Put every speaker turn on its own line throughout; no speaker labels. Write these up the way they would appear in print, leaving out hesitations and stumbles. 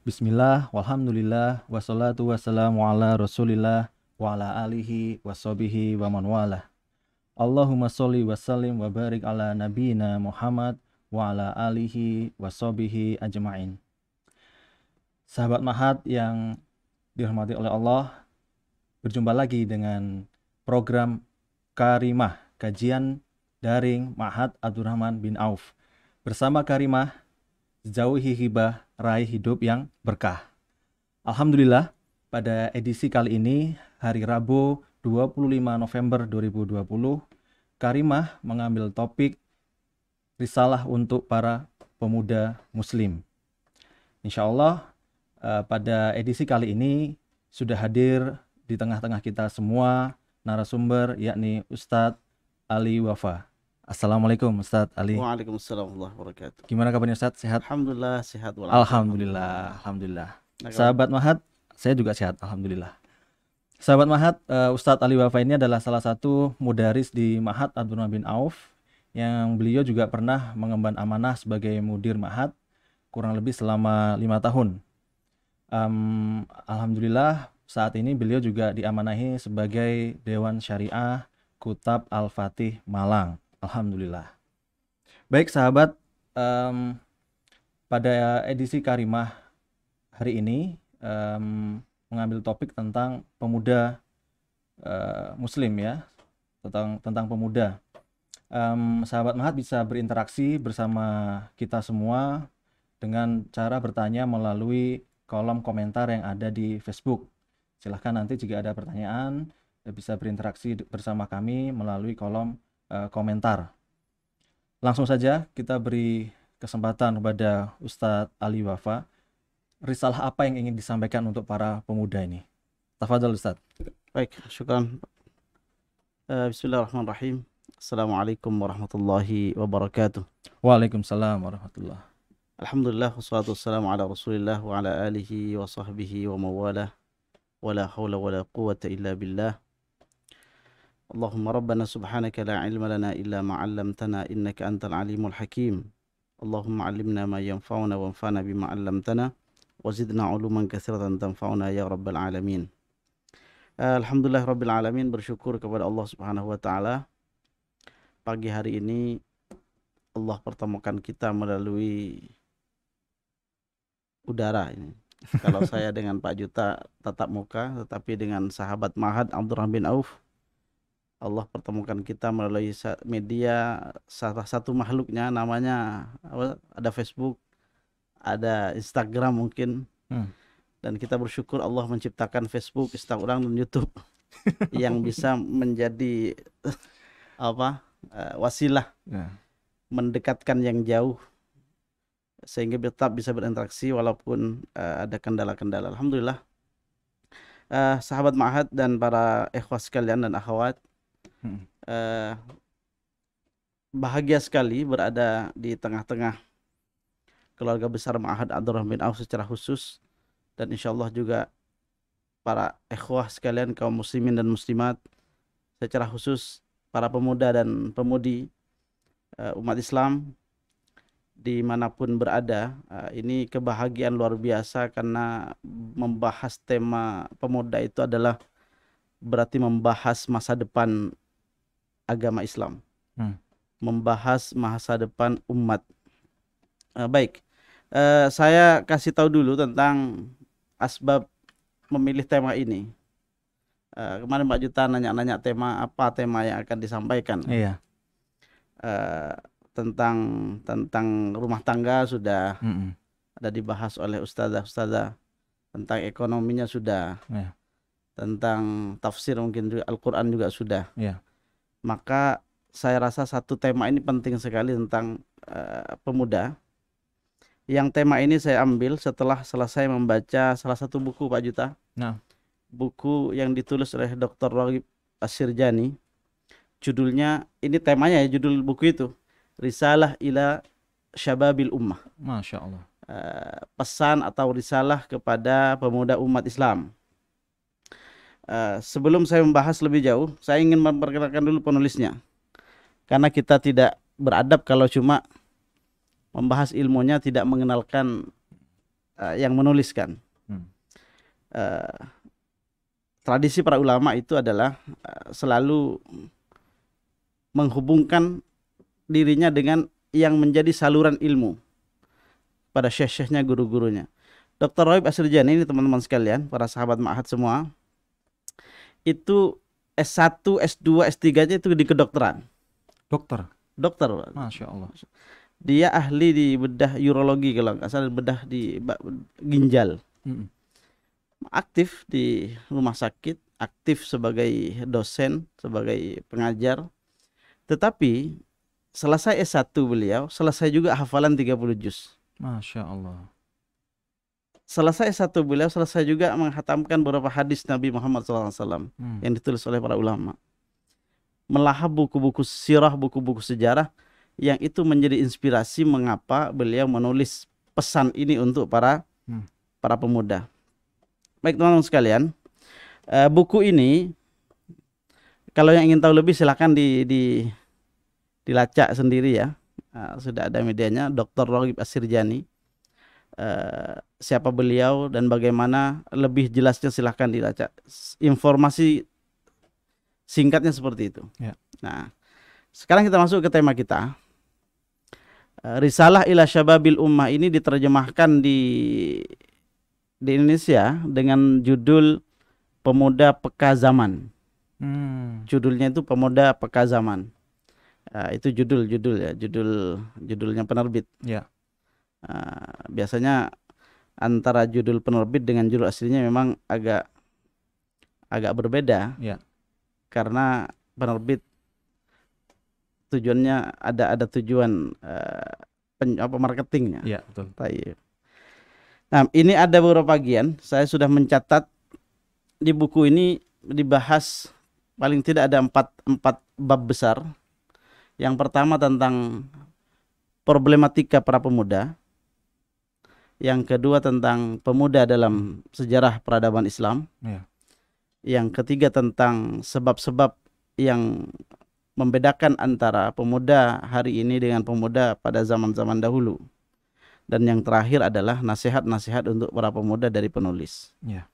Bismillah, walhamdulillah, wassalatu wassalamu ala rasulillah, wa ala alihi washabihi wa man walah. Allahumma sholli wa sallim wa barik ala nabiyina Muhammad wa ala alihi washabihi ajma'in. Sahabat Mahat yang dirahmati oleh Allah, berjumpa lagi dengan program Karimah, kajian daring Mahat Abdurrahman bin Auf. Bersama Karimah, jauhi hibah, raih hidup yang berkah. Alhamdulillah, pada edisi kali ini, hari Rabu 25 November 2020, Karimah mengambil topik risalah untuk para pemuda muslim. Insya Allah, pada edisi kali ini sudah hadir di tengah-tengah kita semua narasumber, yakni Ustadz Ali Wafa. Assalamualaikum Ustadz Ali.
Waalaikumsalam warahmatullahi wabarakatuh.
Gimana kabarnya Ustadz? Sehat?
Alhamdulillah sehat walafiat.
Alhamdulillah. Sahabat Mahat, saya juga sehat, alhamdulillah. Sahabat Mahat, Ustadz Ali Wafa ini adalah salah satu mudaris di Mahat Abdurrahman bin Auf, yang beliau juga pernah mengemban amanah sebagai mudir Mahat kurang lebih selama 5 tahun. Alhamdulillah, saat ini beliau juga diamanahi sebagai Dewan Syariah Kutab Al-Fatih Malang. Alhamdulillah. Baik sahabat, pada edisi Karimah hari ini mengambil topik tentang pemuda muslim ya, tentang pemuda. Sahabat Mahat bisa berinteraksi bersama kita semua dengan cara bertanya melalui kolom komentar yang ada di Facebook. Silahkan nanti jika ada pertanyaan bisa berinteraksi bersama kami melalui kolom komentar. Langsung saja kita beri kesempatan kepada Ustadz Ali Wafa. Risalah apa yang ingin disampaikan untuk para pemuda ini? Tafadhol Ustadz.
Baik, syukran. Bismillahirrahmanirrahim. Assalamualaikum warahmatullahi wabarakatuh.
Waalaikumsalam warahmatullahi.
Alhamdulillah, wassalatu wassalamu ala rasulillah wa ala alihi wa sahbihi wa mawalah. Wala hawla wala quwata illa billah. Allahumma rabbana subhanaka la ilma lana illa ma 'allamtana innaka antal alimul hakim. Allahumma 'allimna ma yanfa'una wanfa'na bima 'allamtana wazidna 'uluman katsiratan tanfa'una ya rabbal alamin. Alhamdulillah rabbil alamin, bersyukur kepada Allah Subhanahu wa taala. Pagi hari ini Allah pertemukan kita melalui udara ini. Kalau saya dengan Pak Juta tatap muka, tetapi dengan sahabat Mahat Abdurrahman bin Auf, Allah pertemukan kita melalui media salah satu makhluknya, namanya ada Facebook, ada Instagram mungkin. Dan kita bersyukur Allah menciptakan Facebook, Instagram dan YouTube yang bisa menjadi wasilah mendekatkan yang jauh sehingga tetap bisa berinteraksi walaupun ada kendala-kendala. Alhamdulillah, sahabat Mahat dan para ikhwah sekalian dan akhwat, bahagia sekali berada di tengah-tengah keluarga besar Mahat Abdurrahman bin Auf secara khusus, dan insyaallah juga para ikhwah sekalian kaum muslimin dan muslimat secara khusus, para pemuda dan pemudi umat Islam dimanapun berada. Ini kebahagiaan luar biasa karena membahas tema pemuda itu adalah berarti membahas masa depan agama Islam, membahas masa depan umat. Baik, saya kasih tahu dulu tentang asbab memilih tema ini. Kemarin Pak Juta nanya-nanya tema yang akan disampaikan.
Iya.
Tentang rumah tangga sudah ada dibahas oleh ustazah, tentang ekonominya sudah, tentang tafsir mungkin juga Al-Quran juga sudah. Maka saya rasa satu tema ini penting sekali tentang pemuda. Yang tema ini saya ambil setelah selesai membaca salah satu buku Pak Juta. Buku yang ditulis oleh Dr. Raghib Asy-Syirjani. Judulnya, ini temanya ya, judul buku itu Risalah ila Syababil Ummah.
Masya Allah.
Pesan atau risalah kepada pemuda umat Islam. Sebelum saya membahas lebih jauh, saya ingin memperkenalkan dulu penulisnya. Karena kita tidak beradab kalau cuma membahas ilmunya, tidak mengenalkan yang menuliskan. Eh, Tradisi para ulama itu adalah selalu menghubungkan dirinya dengan yang menjadi saluran ilmu pada syekh-syekhnya, guru-gurunya. Dr. Roib Asirjani ini teman-teman sekalian, para sahabat ma'had semua, itu S1, S2, S3-nya itu di kedokteran.
Dokter.
Dokter.
Masya Allah.
Dia ahli di bedah urologi kalau nggak salah, bedah di ginjal. Aktif di rumah sakit, aktif sebagai dosen, sebagai pengajar. Tetapi selesai S1 beliau, selesai juga hafalan 30 juz.
Masya Allah.
Selesai S1 beliau, selesai juga menghatamkan beberapa hadis Nabi Muhammad SAW yang ditulis oleh para ulama. Melahap buku-buku sirah, buku-buku sejarah, yang itu menjadi inspirasi mengapa beliau menulis pesan ini untuk para pemuda. Baik teman-teman sekalian, buku ini kalau yang ingin tahu lebih silakan dilacak sendiri ya. Sudah ada medianya, Dr. Roib Asirjani. Siapa beliau dan bagaimana lebih jelasnya silahkan dilacak. Informasi singkatnya seperti itu.
Ya.
Nah, sekarang kita masuk ke tema kita. Risalah ila Syababil Ummah ini diterjemahkan di Indonesia dengan judul Pemuda Peka Zaman. Judulnya itu Pemuda Peka Zaman. Itu judulnya penerbit.
Ya.
Biasanya antara judul penerbit dengan judul aslinya memang agak berbeda.
Ya.
Karena penerbit tujuannya ada tujuan marketingnya.
Ya, betul.
Nah, ini ada beberapa bagian. Saya sudah mencatat di buku ini dibahas paling tidak ada empat bab besar. Yang pertama tentang problematika para pemuda. Yang kedua tentang pemuda dalam sejarah peradaban Islam.
Ya.
Yang ketiga tentang sebab-sebab yang membedakan antara pemuda hari ini dengan pemuda pada zaman-zaman dahulu. Dan yang terakhir adalah nasihat-nasihat untuk para pemuda dari penulis.
Ya.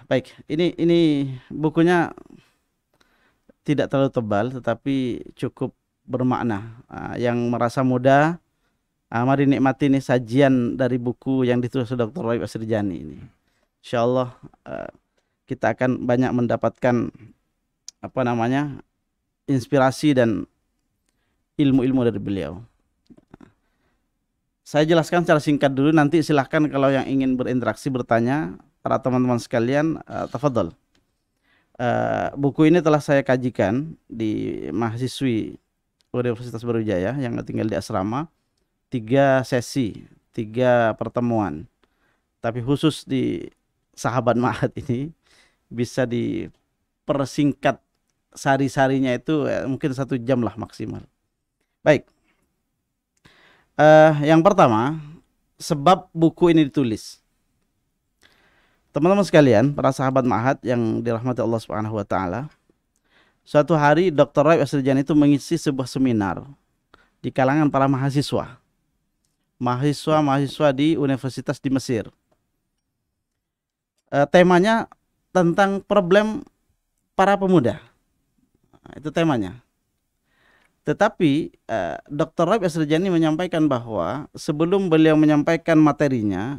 Baik, ini bukunya tidak terlalu tebal tetapi cukup bermakna. Yang merasa muda, mari nikmati ini sajian dari buku yang ditulis oleh Dr. Roib Asirjani ini. Insyaallah kita akan banyak mendapatkan inspirasi dan ilmu-ilmu dari beliau. Saya jelaskan secara singkat dulu, nanti silahkan kalau yang ingin berinteraksi bertanya, para teman-teman sekalian, tafadhol. Buku ini telah saya kajikan di mahasiswi Universitas Brawijaya yang tinggal di asrama, 3 sesi, 3 pertemuan. Tapi khusus di sahabat ma'had ini bisa dipersingkat sari-sarinya itu mungkin 1 jam lah maksimal. Baik. Yang pertama, sebab buku ini ditulis. Teman-teman sekalian, para sahabat ma'had yang dirahmati Allah Subhanahu wa taala. Suatu hari Dr. Roib Asirjani itu mengisi sebuah seminar di kalangan para mahasiswa. Mahasiswa di universitas di Mesir. Temanya tentang problem para pemuda. Itu temanya. Tetapi Dr. Roib Asirjani menyampaikan bahwa sebelum beliau menyampaikan materinya,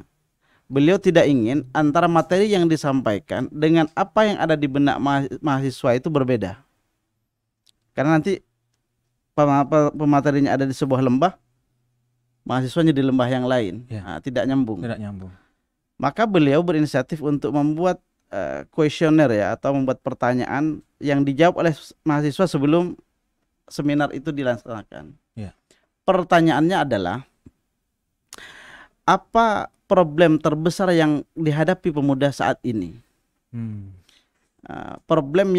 beliau tidak ingin antara materi yang disampaikan dengan apa yang ada di benak mahasiswa itu berbeda. Karena nanti pematerinya ada di sebuah lembah, mahasiswanya di lembah yang lain. Ya. Tidak nyambung. Maka beliau berinisiatif untuk membuat kuesioner ya, atau membuat pertanyaan yang dijawab oleh mahasiswa sebelum seminar itu dilaksanakan. Ya. Pertanyaannya adalah, apa problem terbesar yang dihadapi pemuda saat ini? Problem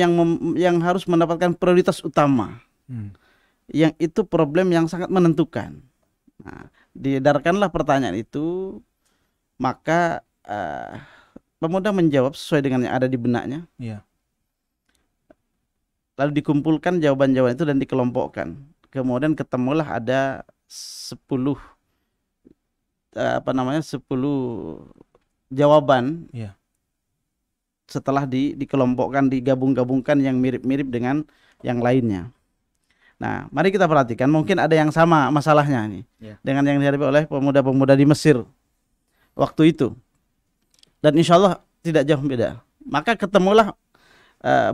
yang harus mendapatkan prioritas utama. Yang itu problem yang sangat menentukan. Nah, diedarkanlah pertanyaan itu, maka pemuda menjawab sesuai dengan yang ada di benaknya. Ya. Lalu dikumpulkan jawaban-jawaban itu dan dikelompokkan. Kemudian ketemulah ada 10 10 jawaban
Iya.
setelah dikelompokkan, digabung-gabungkan yang mirip-mirip dengan yang lainnya. Nah, mari kita perhatikan, mungkin ada yang sama masalahnya nih dengan yang dihadapi oleh pemuda-pemuda di Mesir waktu itu. Dan insya Allah tidak jauh beda. Maka ketemulah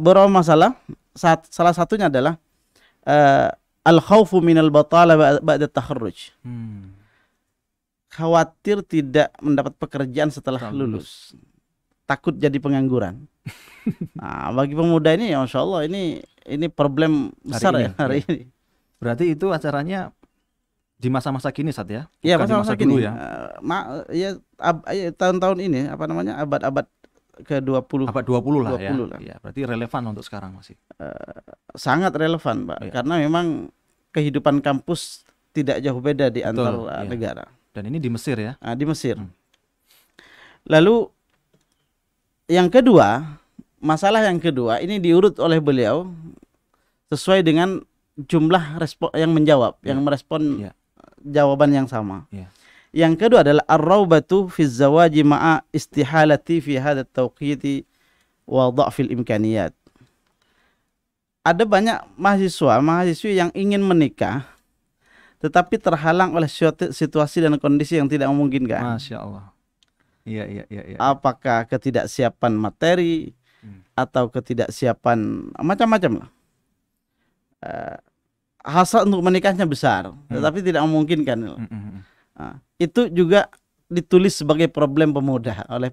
beberapa masalah. Salah satunya adalah al-khawfu minal batala ba'da takharruj. Khawatir tidak mendapat pekerjaan setelah lulus. Takut jadi pengangguran. Nah, bagi pemuda ini ya Masya Allah ini problem besar hari ini.
Berarti itu acaranya di masa-masa kini saat ya?
Iya,
masa-masa
kini
dulu ya.
Tahun-tahun ini abad-abad ke-20.
Abad 20 lah ya. Ya. Berarti relevan untuk sekarang masih.
Sangat relevan, Pak. Karena memang kehidupan kampus tidak jauh beda di antar negara.
Dan ini di Mesir ya?
Di Mesir. Lalu yang kedua, masalah yang kedua ini diurut oleh beliau sesuai dengan jumlah yang menjawab, yang merespon jawaban yang sama. Yang kedua adalah ar-raubatu fi zawaji ma'a istihalati fi hadha at-tawqiti wa dha'fil imkaniyat. Ada banyak mahasiswi yang ingin menikah tetapi terhalang oleh situasi dan kondisi yang tidak memungkinkan.
Masya Allah. Iya.
Apakah ketidaksiapan materi atau ketidaksiapan macam-macam lah. Hasrat untuk menikahnya besar, tetapi tidak memungkinkan. Itu juga ditulis sebagai problem pemuda oleh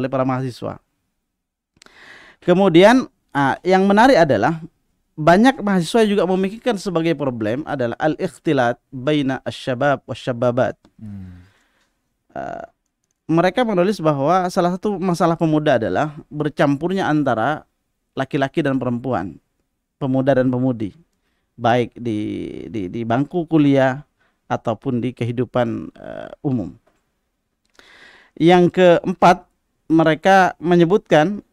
para mahasiswa. Kemudian yang menarik adalah banyak mahasiswa juga memikirkan sebagai problem adalah al-ikhtilat baina asy-syabab wasy-syababat. Mereka menulis bahwa salah satu masalah pemuda adalah bercampurnya antara laki-laki dan perempuan, pemuda dan pemudi, baik di bangku kuliah ataupun di kehidupan umum. Yang keempat, mereka menyebutkan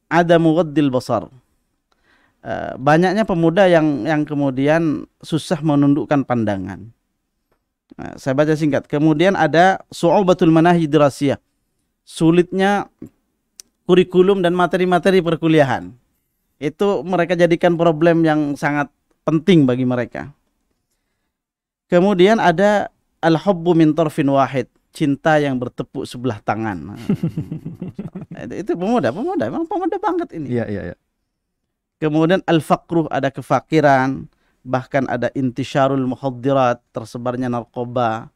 ada mughaddil basar. Banyaknya pemuda yang kemudian susah menundukkan pandangan. Saya baca singkat. Kemudian ada su'ubatul manahij dirasiyah. Sulitnya kurikulum dan materi-materi perkuliahan. Itu mereka jadikan problem yang sangat penting bagi mereka. Kemudian ada al-hubbu min tarfin wahid. Cinta yang bertepuk sebelah tangan. Itu pemuda, memang pemuda banget ini.
Iya.
Kemudian al-faqruh, ada kefakiran, bahkan ada intisyarul muhaddirat, tersebarnya narkoba,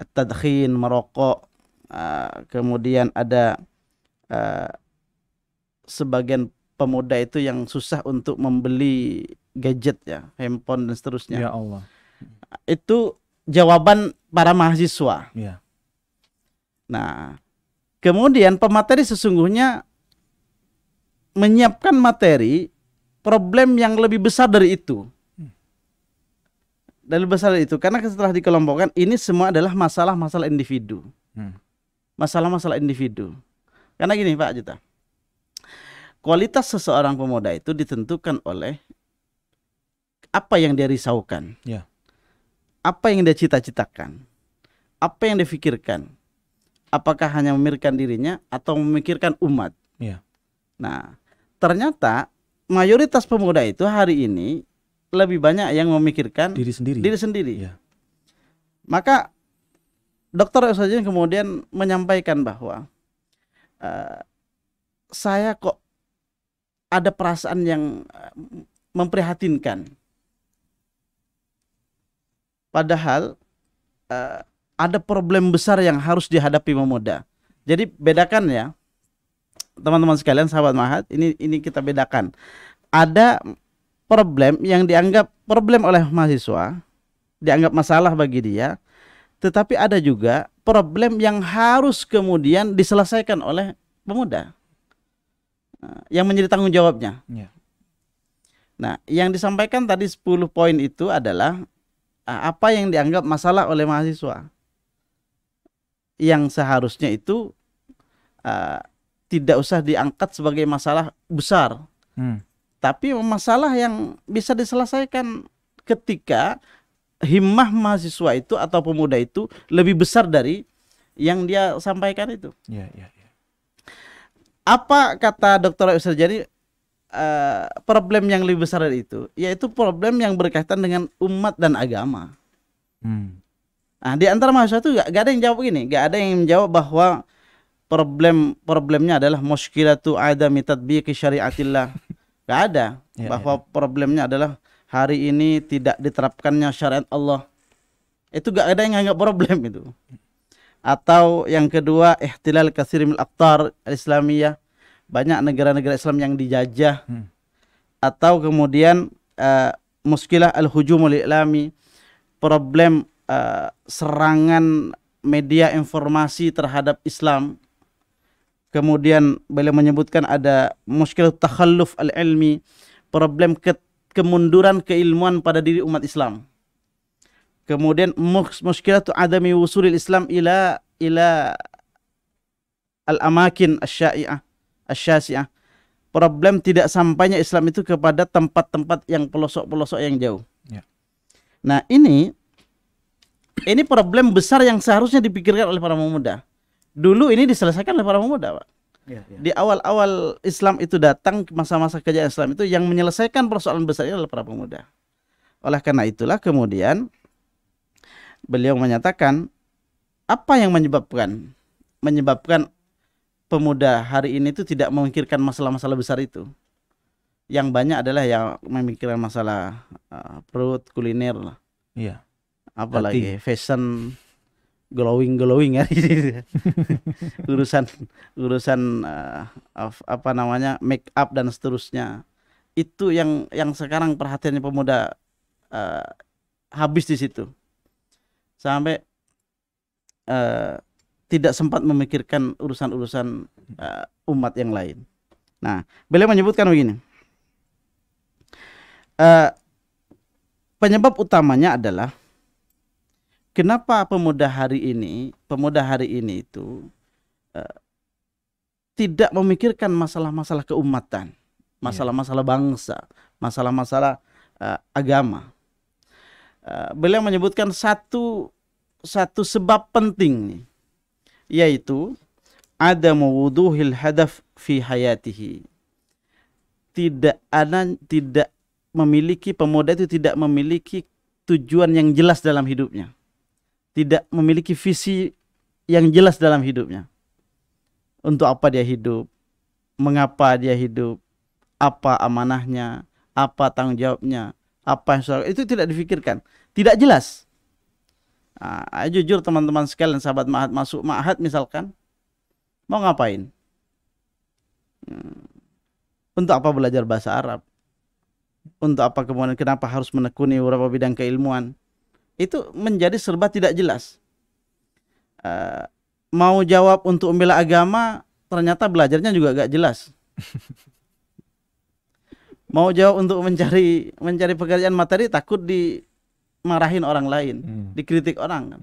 at-tadkhin, merokok. Kemudian ada sebagian pemuda itu yang susah untuk membeli gadget ya, handphone dan seterusnya.
Ya Allah.
Itu jawaban para mahasiswa.
Ya.
Nah, kemudian pemateri sesungguhnya menyiapkan materi problem yang lebih besar dari itu. Lebih besar dari itu, karena setelah dikelompokkan ini semua adalah masalah-masalah individu. Masalah-masalah individu. Karena gini Pak Juta, kualitas seseorang pemuda itu ditentukan oleh apa yang dia risaukan, apa yang dia cita-citakan, apa yang dia pikirkan. Apakah hanya memikirkan dirinya atau memikirkan umat. Nah, ternyata mayoritas pemuda itu hari ini lebih banyak yang memikirkan diri sendiri. Maka Dr. Usajin kemudian menyampaikan bahwa saya kok ada perasaan yang memprihatinkan. Padahal ada problem besar yang harus dihadapi pemuda. Jadi bedakan ya, teman-teman sekalian, sahabat Ma'had, ini kita bedakan. Ada problem yang dianggap problem oleh mahasiswa, dianggap masalah bagi dia, tetapi ada juga problem yang harus kemudian diselesaikan oleh pemuda, yang menjadi tanggung jawabnya. Nah, yang disampaikan tadi 10 poin itu adalah apa yang dianggap masalah oleh mahasiswa, yang seharusnya itu tidak usah diangkat sebagai masalah besar, tapi masalah yang bisa diselesaikan ketika himmah mahasiswa itu atau pemuda itu lebih besar dari yang dia sampaikan itu.
Ya, ya, ya.
Apa kata Dr. Yusuf? Jadi problem yang lebih besar dari itu, yaitu problem yang berkaitan dengan umat dan agama. Nah, di antara mahasiswa itu gak ada yang jawab gini, gak ada yang menjawab bahwa problemnya adalah muskilatu adami tatbiqi syariatillah. Gak ada.
Ya,
Bahwa problemnya adalah hari ini tidak diterapkannya syariat Allah. Itu gak ada yang anggap problem itu. Atau yang kedua, ihtilal katsir minal aqtar al-islamiyah. Banyak negara-negara Islam yang dijajah. Atau kemudian muskilah al-hujumul i'lami, problem serangan media informasi terhadap Islam. Kemudian beliau menyebutkan ada muskil takhalluf al-ilmi, problem kemunduran keilmuan pada diri umat Islam. Kemudian muskilatu adami wusulil Islam ila al-amakin asy-syasi'ah. Problem tidak sampainya Islam itu kepada tempat-tempat yang pelosok-pelosok yang jauh.
Ya.
Nah, ini problem besar yang seharusnya dipikirkan oleh para pemuda. Dulu ini diselesaikan oleh para pemuda, Pak.
Ya, ya.
Di awal-awal Islam itu datang, masa-masa kejayaan Islam itu yang menyelesaikan persoalan besar ini adalah para pemuda. Oleh karena itulah kemudian beliau menyatakan apa yang menyebabkan pemuda hari ini itu tidak memikirkan masalah-masalah besar itu. Yang banyak adalah yang memikirkan masalah perut, kuliner lah.
Iya.
Apalagi fashion, glowing ya. urusan apa namanya, make up dan seterusnya. Itu yang sekarang perhatiannya pemuda habis di situ. Sampai tidak sempat memikirkan urusan-urusan umat yang lain. Nah, beliau menyebutkan begini. Penyebab utamanya adalah kenapa pemuda hari ini itu tidak memikirkan masalah-masalah keumatan, masalah-masalah bangsa, masalah-masalah agama. Beliau menyebutkan satu sebab penting nih, yaitu adamu wuduhil hadaf fi hayatihi. Pemuda itu tidak memiliki tujuan yang jelas dalam hidupnya. Tidak memiliki visi yang jelas dalam hidupnya. Untuk apa dia hidup, mengapa dia hidup, apa amanahnya, apa tanggung jawabnya, apa yang itu tidak difikirkan, tidak jelas. Nah, jujur teman-teman sekalian, sahabat ma'had, masuk ma'had misalkan, mau ngapain? Untuk apa belajar bahasa Arab? Untuk apa kemudian kenapa harus menekuni beberapa bidang keilmuan? Itu menjadi serba tidak jelas. Mau jawab untuk membela agama, ternyata belajarnya juga gak jelas. Mau jawab untuk mencari pekerjaan materi, takut dimarahin orang lain, dikritik orang.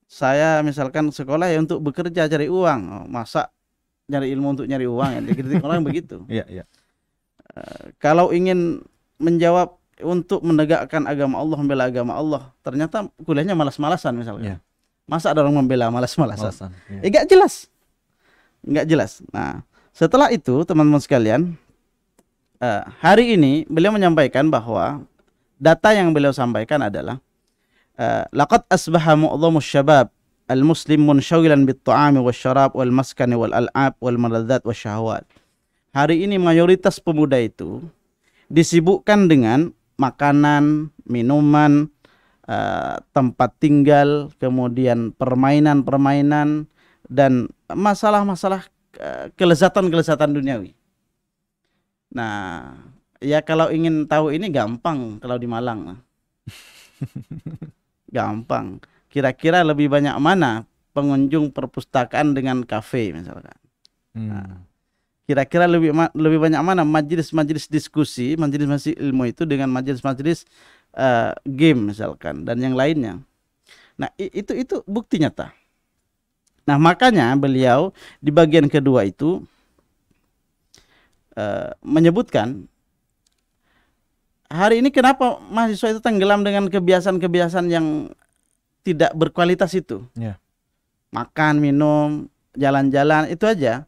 Saya misalkan sekolah ya untuk bekerja cari uang, masa nyari ilmu untuk nyari uang, ya dikritik orang begitu.
Iya.
Kalau ingin menjawab untuk menegakkan agama Allah, membela agama Allah, ternyata kuliahnya malas-malasan misalkan. Yeah. Masa ada orang membela malas-malasan? Nggak jelas. Nah, setelah itu teman-teman sekalian, hari ini beliau menyampaikan bahwa data yang beliau sampaikan adalah laqad asbaha mu'dhamu syabab al-muslim munshawilan bit-ta'ami wasyarab wal maskani wal al'ab wal maladzat wasyahawat. Hari ini mayoritas pemuda itu disibukkan dengan makanan, minuman, tempat tinggal, kemudian permainan-permainan dan masalah-masalah kelezatan-kelezatan duniawi. Nah, ya kalau ingin tahu ini gampang kalau di Malang. Gampang. Kira-kira lebih banyak mana pengunjung perpustakaan dengan kafe misalkan. Nah, kira-kira lebih banyak mana majelis-majelis diskusi, majelis-majelis ilmu itu dengan majelis-majelis game misalkan dan yang lainnya. Nah, itu bukti nyata. Nah, makanya beliau di bagian kedua itu menyebutkan hari ini kenapa mahasiswa itu tenggelam dengan kebiasaan-kebiasaan yang tidak berkualitas itu. Yeah. makan, minum, jalan-jalan itu aja.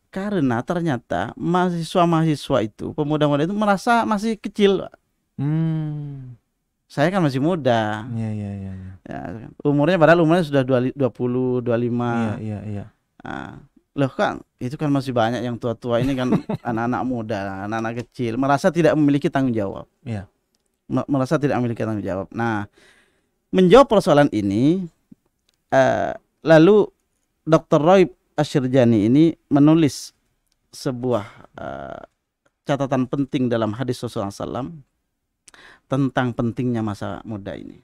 Karena ternyata mahasiswa-mahasiswa itu, pemuda-pemuda itu merasa masih kecil. Saya kan masih muda.
Iya, iya, iya, iya.
Ya, umurnya padahal umurnya sudah 20, 25.
Iya, iya, iya.
Nah, loh kan itu kan masih banyak yang tua-tua, ini kan anak-anak muda, anak-anak kecil, merasa tidak memiliki tanggung jawab.
Iya.
Merasa tidak memiliki tanggung jawab. Nah, menjawab persoalan ini, lalu Dr. Roy Ashirjani ini menulis sebuah catatan penting dalam hadis Rasulullah SAW tentang pentingnya masa muda ini.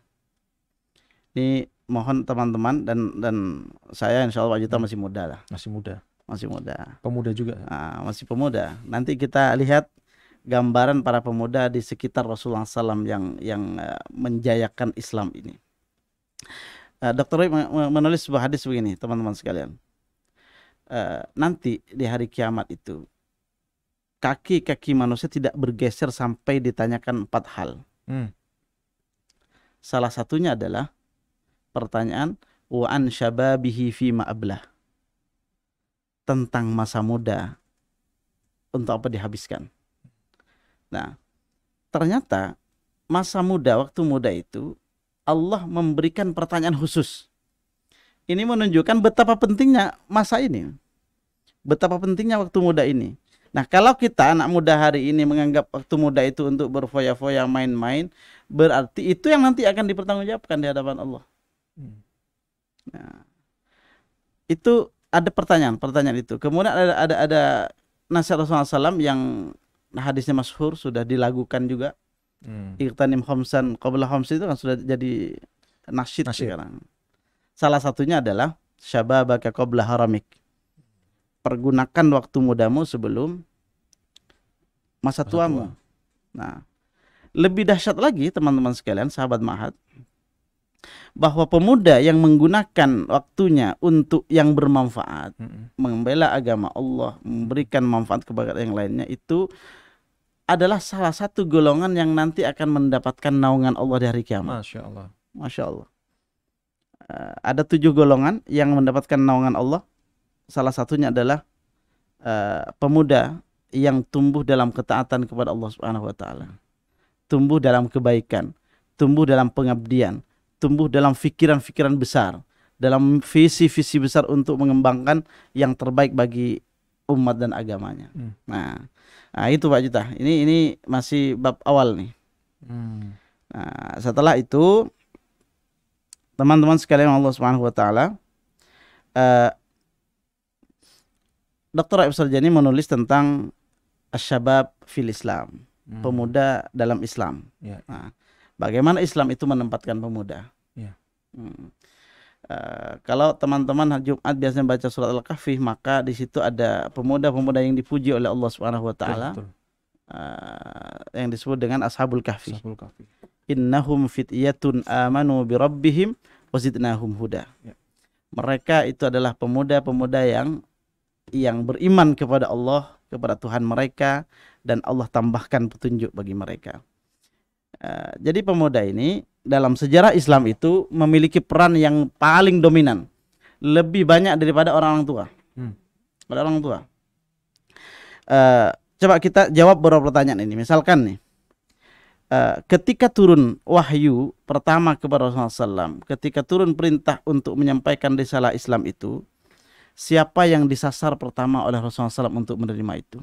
Ini mohon teman-teman dan saya insya Allah Pak Juta masih muda lah.
Masih muda.
Masih muda.
Pemuda juga.
Nah, masih pemuda. Nanti kita lihat gambaran para pemuda di sekitar Rasulullah SAW yang menjayakan Islam ini. Dr. Roy menulis sebuah hadis begini, teman-teman sekalian. Nanti di hari kiamat itu kaki-kaki manusia tidak bergeser sampai ditanyakan 4 hal. Salah satunya adalah pertanyaan wa an syababihi fima ablah, tentang masa muda untuk apa dihabiskan. Nah, ternyata masa muda, waktu muda itu Allah memberikan pertanyaan khusus. Ini menunjukkan betapa pentingnya masa ini, betapa pentingnya waktu muda ini. Nah, kalau kita anak muda hari ini menganggap waktu muda itu untuk berfoya-foya, main-main, berarti itu yang nanti akan dipertanggungjawabkan di hadapan Allah. Nah, itu ada pertanyaan itu. Kemudian ada nasihat Rasulullah SAW yang hadisnya masyhur, sudah dilakukan juga. Iqtanim khamsan qabla khamsin itu kan sudah jadi nasyid sekarang. Salah satunya adalah syababaka qabla haramik. Pergunakan waktu mudamu sebelum masa tuamu. Nah, lebih dahsyat lagi teman-teman sekalian, sahabat Ma'had, bahwa pemuda yang menggunakan waktunya untuk yang bermanfaat, membela agama Allah, memberikan manfaat kepada yang lainnya, itu adalah salah satu golongan yang nanti akan mendapatkan naungan Allah di hari kiamat.
Masya Allah.
Masya Allah. Ada 7 golongan yang mendapatkan naungan Allah. Salah satunya adalah pemuda yang tumbuh dalam ketaatan kepada Allah Subhanahu wa taala. Tumbuh dalam kebaikan, tumbuh dalam pengabdian, tumbuh dalam fikiran-fikiran besar, dalam visi-visi besar untuk mengembangkan yang terbaik bagi umat dan agamanya. Nah, itu Pak Juta. Ini masih bab awal nih. Nah, setelah itu teman-teman sekalian Allah Subhanahu wa taala, Dr. Ashirjani menulis tentang asyabab fil Islam, pemuda dalam Islam. Nah, bagaimana Islam itu menempatkan pemuda. Kalau teman-teman Jumat biasanya baca surat Al-Kahfi, maka di situ ada pemuda-pemuda yang dipuji oleh Allah Subhanahu wa taala, yang disebut dengan Ashabul Kahfi. Innahum fityatun amanu bi rabbihim wa zidnahum huda. Mereka itu adalah pemuda-pemuda yang beriman kepada Allah, kepada Tuhan mereka, dan Allah tambahkan petunjuk bagi mereka. Jadi pemuda ini dalam sejarah Islam itu memiliki peran yang paling dominan, lebih banyak daripada orang tua. Pada orang tua. Coba kita jawab beberapa pertanyaan ini. Misalkan nih, ketika turun wahyu pertama kepada Rasulullah SAW, ketika turun perintah untuk menyampaikan risalah Islam itu, siapa yang disasar pertama oleh Rasulullah SAW untuk menerima itu?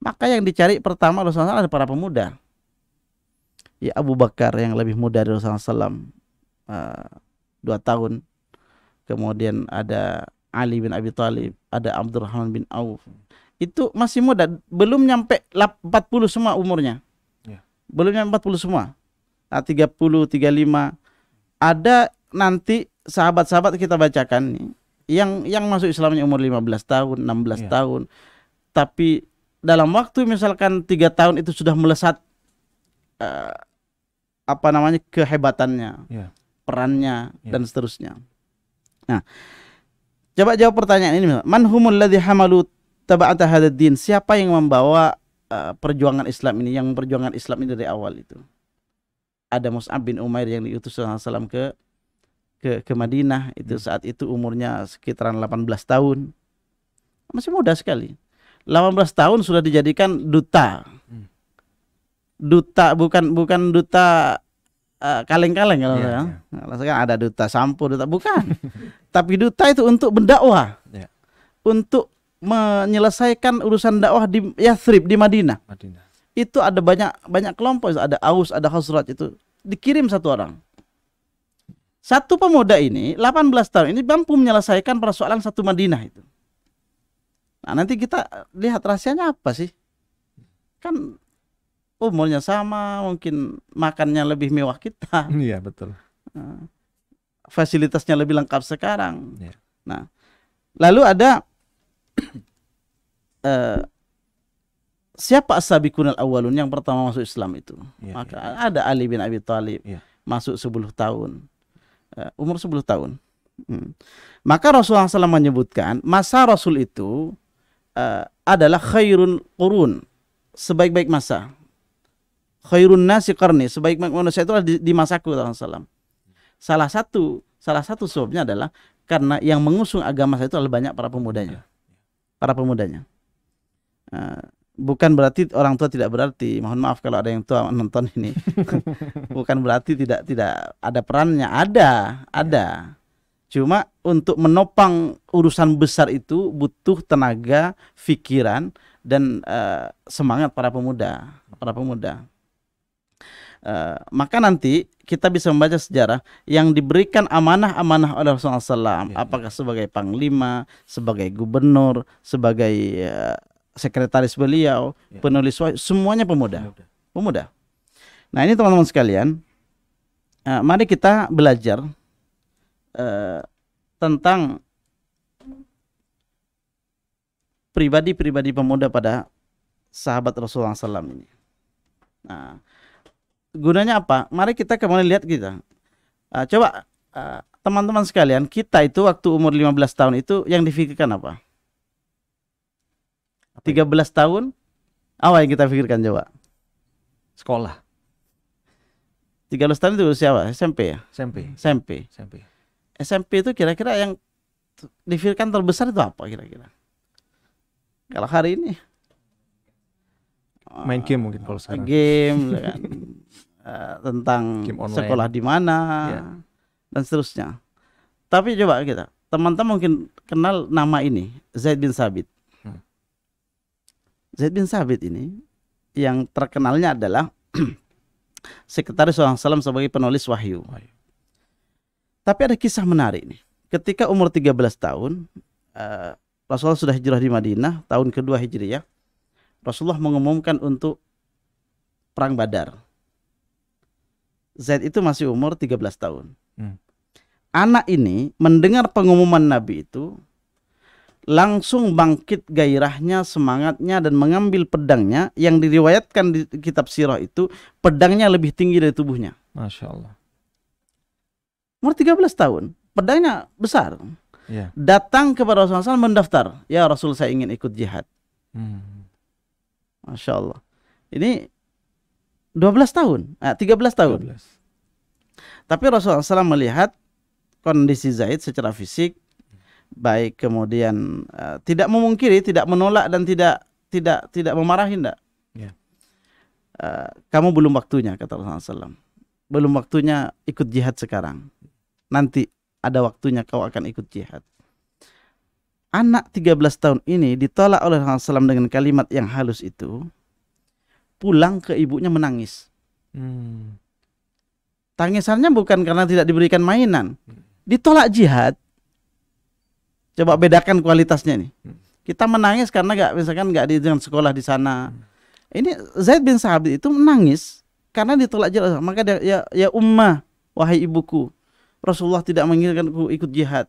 Maka yang dicari pertama Rasulullah SAW adalah para pemuda. Ya, Abu Bakar yang lebih muda dari Rasulullah SAW 2 tahun. Kemudian ada Ali bin Abi Thalib, ada Abdurrahman bin Auf. Itu masih muda, belum nyampe 40 semua umurnya. Belum nyampe 40 semua. 30, 35. Ada nanti sahabat-sahabat kita bacakan nih, yang masuk Islamnya umur 15 tahun, 16 tahun. Tapi dalam waktu misalkan 3 tahun itu sudah melesat kehebatannya, perannya, dan seterusnya. Nah, coba jawab pertanyaan ini. Man humul ladzi hamalu taba'ata hadzal din? Siapa yang membawa perjuangan Islam ini, yang perjuangan Islam ini dari awal itu? Ada Mus'ab bin Umair yang diutus Rasulullah SAW ke ke Madinah. Itu saat itu umurnya sekitaran 18 tahun. Masih muda sekali. 18 tahun sudah dijadikan duta. Duta bukan duta kaleng-kaleng kalau
Yeah.
Kalau sekarang ada duta sampo, duta bukan. Tapi duta itu untuk berdakwah.
Yeah.
Untuk menyelesaikan urusan dakwah di Yathrib, di Madinah. Itu ada banyak kelompok, ada Aus, ada Khazraj, itu dikirim satu orang. Satu pemuda ini 18 tahun ini mampu menyelesaikan persoalan satu Madinah itu. Nah, nanti kita lihat rahasianya apa sih? Kan umurnya sama, mungkin makannya lebih mewah kita.
Iya, betul.
Fasilitasnya lebih lengkap sekarang.
Yeah.
Nah, lalu ada siapa as-sabiqun al-awwalun yang pertama masuk Islam itu? Maka ada Ali bin Abi Thalib, masuk 10 tahun. Umur 10 tahun. Maka Rasulullah SAW menyebutkan masa Rasul itu adalah khairun qurun, sebaik-baik masa. Khairun nasi qarni, sebaik-baik manusia itu di masaku Rasulullah SAW. Salah satu sebabnya adalah karena yang mengusung agama saya itu adalah banyak para pemudanya. Bukan berarti orang tua tidak berarti. Mohon maaf kalau ada yang tua nonton ini. Bukan berarti tidak ada perannya. Ada. Cuma untuk menopang urusan besar itu butuh tenaga, pikiran, dan semangat para pemuda. Maka nanti kita bisa membaca sejarah yang diberikan amanah-amanah oleh Rasulullah SAW, apakah sebagai panglima, sebagai gubernur, sebagai sekretaris beliau, penulis wahyu, semuanya pemuda. Nah, ini teman-teman sekalian, mari kita belajar tentang pribadi-pribadi pemuda pada sahabat Rasulullah SAW ini. Nah, gunanya apa? Mari kita kembali lihat kita. Coba teman-teman sekalian, kita itu waktu umur 15 tahun itu yang difikirkan apa? 13 tahun, apa yang kita pikirkan coba?
Sekolah.
13 tahun itu usia apa? SMP ya? SMP itu kira-kira yang difikirkan terbesar itu apa kira-kira? Kalau hari ini
main game mungkin kalau sekarang.
Game kan. Tentang
game
sekolah di mana dan seterusnya. Tapi coba kita, teman-teman mungkin kenal nama ini, Zaid bin Sabit. Zaid bin Sabit ini yang terkenalnya adalah sekretaris Rasulullah SAW sebagai penulis wahyu. Tapi ada kisah menarik nih. Ketika umur 13 tahun, Rasulullah sudah hijrah di Madinah, tahun kedua Hijriyah. Rasulullah mengumumkan untuk perang Badar. Zaid itu masih umur 13 tahun. Anak ini mendengar pengumuman Nabi itu, langsung bangkit gairahnya, semangatnya, dan mengambil pedangnya yang diriwayatkan di kitab sirah itu, pedangnya lebih tinggi dari tubuhnya.
Masya Allah.
Umur 13 tahun, pedangnya besar. Datang kepada Rasulullah SAW mendaftar. Ya Rasul, saya ingin ikut jihad. Masya Allah. Ini 12 tahun, 13 tahun.
12.
Tapi Rasulullah SAW melihat kondisi Zaid secara fisik baik, kemudian tidak memungkiri, tidak menolak, dan tidak memarahi, enggak. Kamu belum waktunya, kata Rasulullah SAW. Belum waktunya ikut jihad sekarang. Nanti ada waktunya kau akan ikut jihad. Anak 13 tahun ini ditolak oleh Rasulullah SAW dengan kalimat yang halus itu. Pulang ke ibunya menangis. Tangisannya bukan karena tidak diberikan mainan. Ditolak jihad. Coba bedakan kualitasnya nih. Kita menangis karena misalkan nggak diizinkan sekolah di sana. Ini Zaid bin Sabit itu menangis karena ditolak jihad. Maka dia, ya ummah, wahai ibuku, Rasulullah tidak menginginkanku ikut jihad.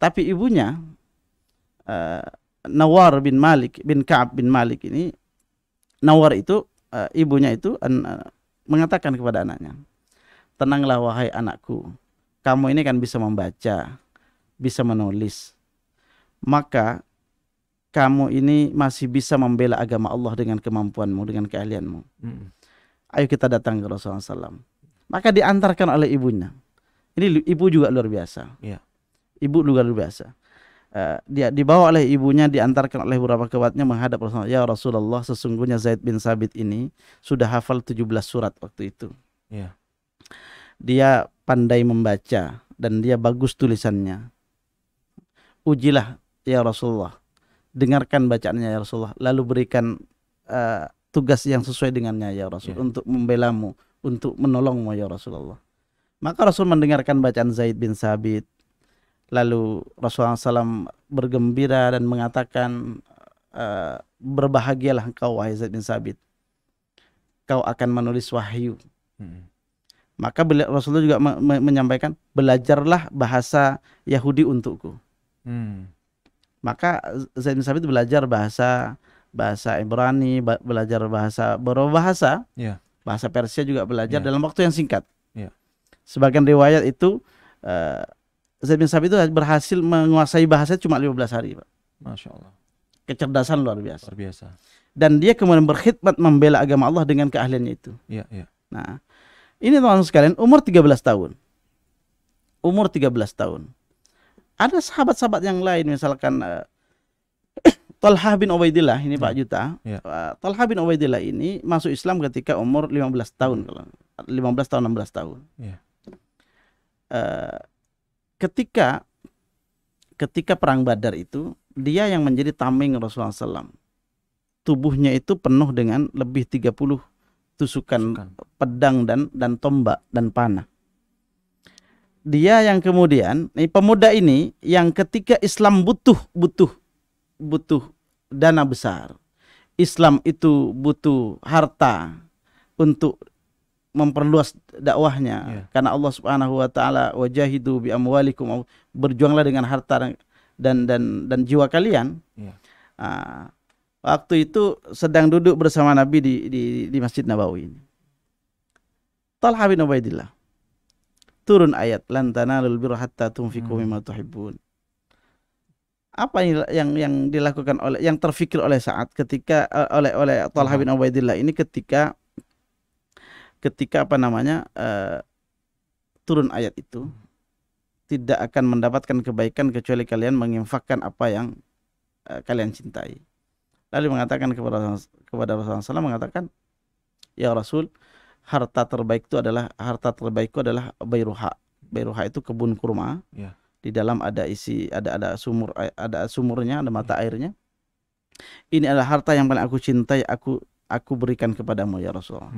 Tapi ibunya Nawar bin Malik bin Ka'ab bin Malik ini, Nawar itu ibunya itu mengatakan kepada anaknya, tenanglah wahai anakku, kamu ini kan bisa membaca, bisa menulis, maka kamu ini masih bisa membela agama Allah dengan kemampuanmu, dengan keahlianmu. Ayo kita datang ke Rasulullah SAW. Maka diantarkan oleh ibunya. Ini ibu juga luar biasa.
Iya.
Ibu juga luar biasa. Dia dibawa oleh ibunya, diantarkan oleh beberapa kerabatnya menghadap Rasulullah. Ya Rasulullah, sesungguhnya Zaid bin Sabit ini sudah hafal 17 surat waktu itu.
Iya.
Dia pandai membaca dan dia bagus tulisannya. Ujilah ya Rasulullah, dengarkan bacaannya ya Rasulullah, lalu berikan tugas yang sesuai dengannya ya Rasul, untuk membelamu, untuk menolongmu ya Rasulullah. Maka Rasul mendengarkan bacaan Zaid bin Sabit. Lalu Rasulullah SAW bergembira dan mengatakan, berbahagialah engkau wahai Zaid bin Sabit, kau akan menulis wahyu. Maka Rasulullah juga menyampaikan, belajarlah bahasa Yahudi untukku. Maka Zaid bin Sabit belajar bahasa Ibrani, belajar beberapa bahasa, bahasa Persia juga belajar dalam waktu yang singkat. Sebagian riwayat itu Zaid bin Sabit itu berhasil menguasai bahasa cuma 15 hari, Pak.
Masya Allah.
Kecerdasan luar biasa.
Luar biasa.
Dan dia kemudian berkhidmat membela agama Allah dengan keahliannya itu.
Iya, iya.
Nah, ini teman-teman sekalian, umur 13 tahun. Umur 13 tahun. Ada sahabat-sahabat yang lain, misalkan Talha bin Ubaidillah, ini Pak Juta. Talha bin Ubaidillah ini masuk Islam ketika umur 15 tahun. 15 tahun, 16 tahun. Ketika perang Badar itu, dia yang menjadi tameng Rasulullah SAW. Tubuhnya itu penuh dengan lebih 30 tusukan pedang dan tombak dan panah. Dia yang kemudian, pemuda ini yang ketika Islam butuh dana besar, Islam itu butuh harta untuk memperluas dakwahnya, karena Allah Subhanahu wa taala, wajahidu bi amwalikum, berjuanglah dengan harta dan jiwa kalian. Waktu itu sedang duduk bersama Nabi di Masjid Nabawi ini. Talha bin Ubaidillah, turun ayat lan tanalul birra hatta tunfiqu mimma tuhibbun. Apa yang dilakukan yang terfikir oleh saat ketika oleh Talha bin Ubaidillah ini ketika turun ayat itu, tidak akan mendapatkan kebaikan kecuali kalian menginfakkan apa yang kalian cintai. Lalu mengatakan kepada Rasulullah SAW, mengatakan, ya Rasul, harta terbaikku adalah Bayruha. Bayruha itu kebun kurma. Di dalam ada sumurnya, ada mata airnya. Ini adalah harta yang paling aku cintai, aku berikan kepadamu ya Rasulullah.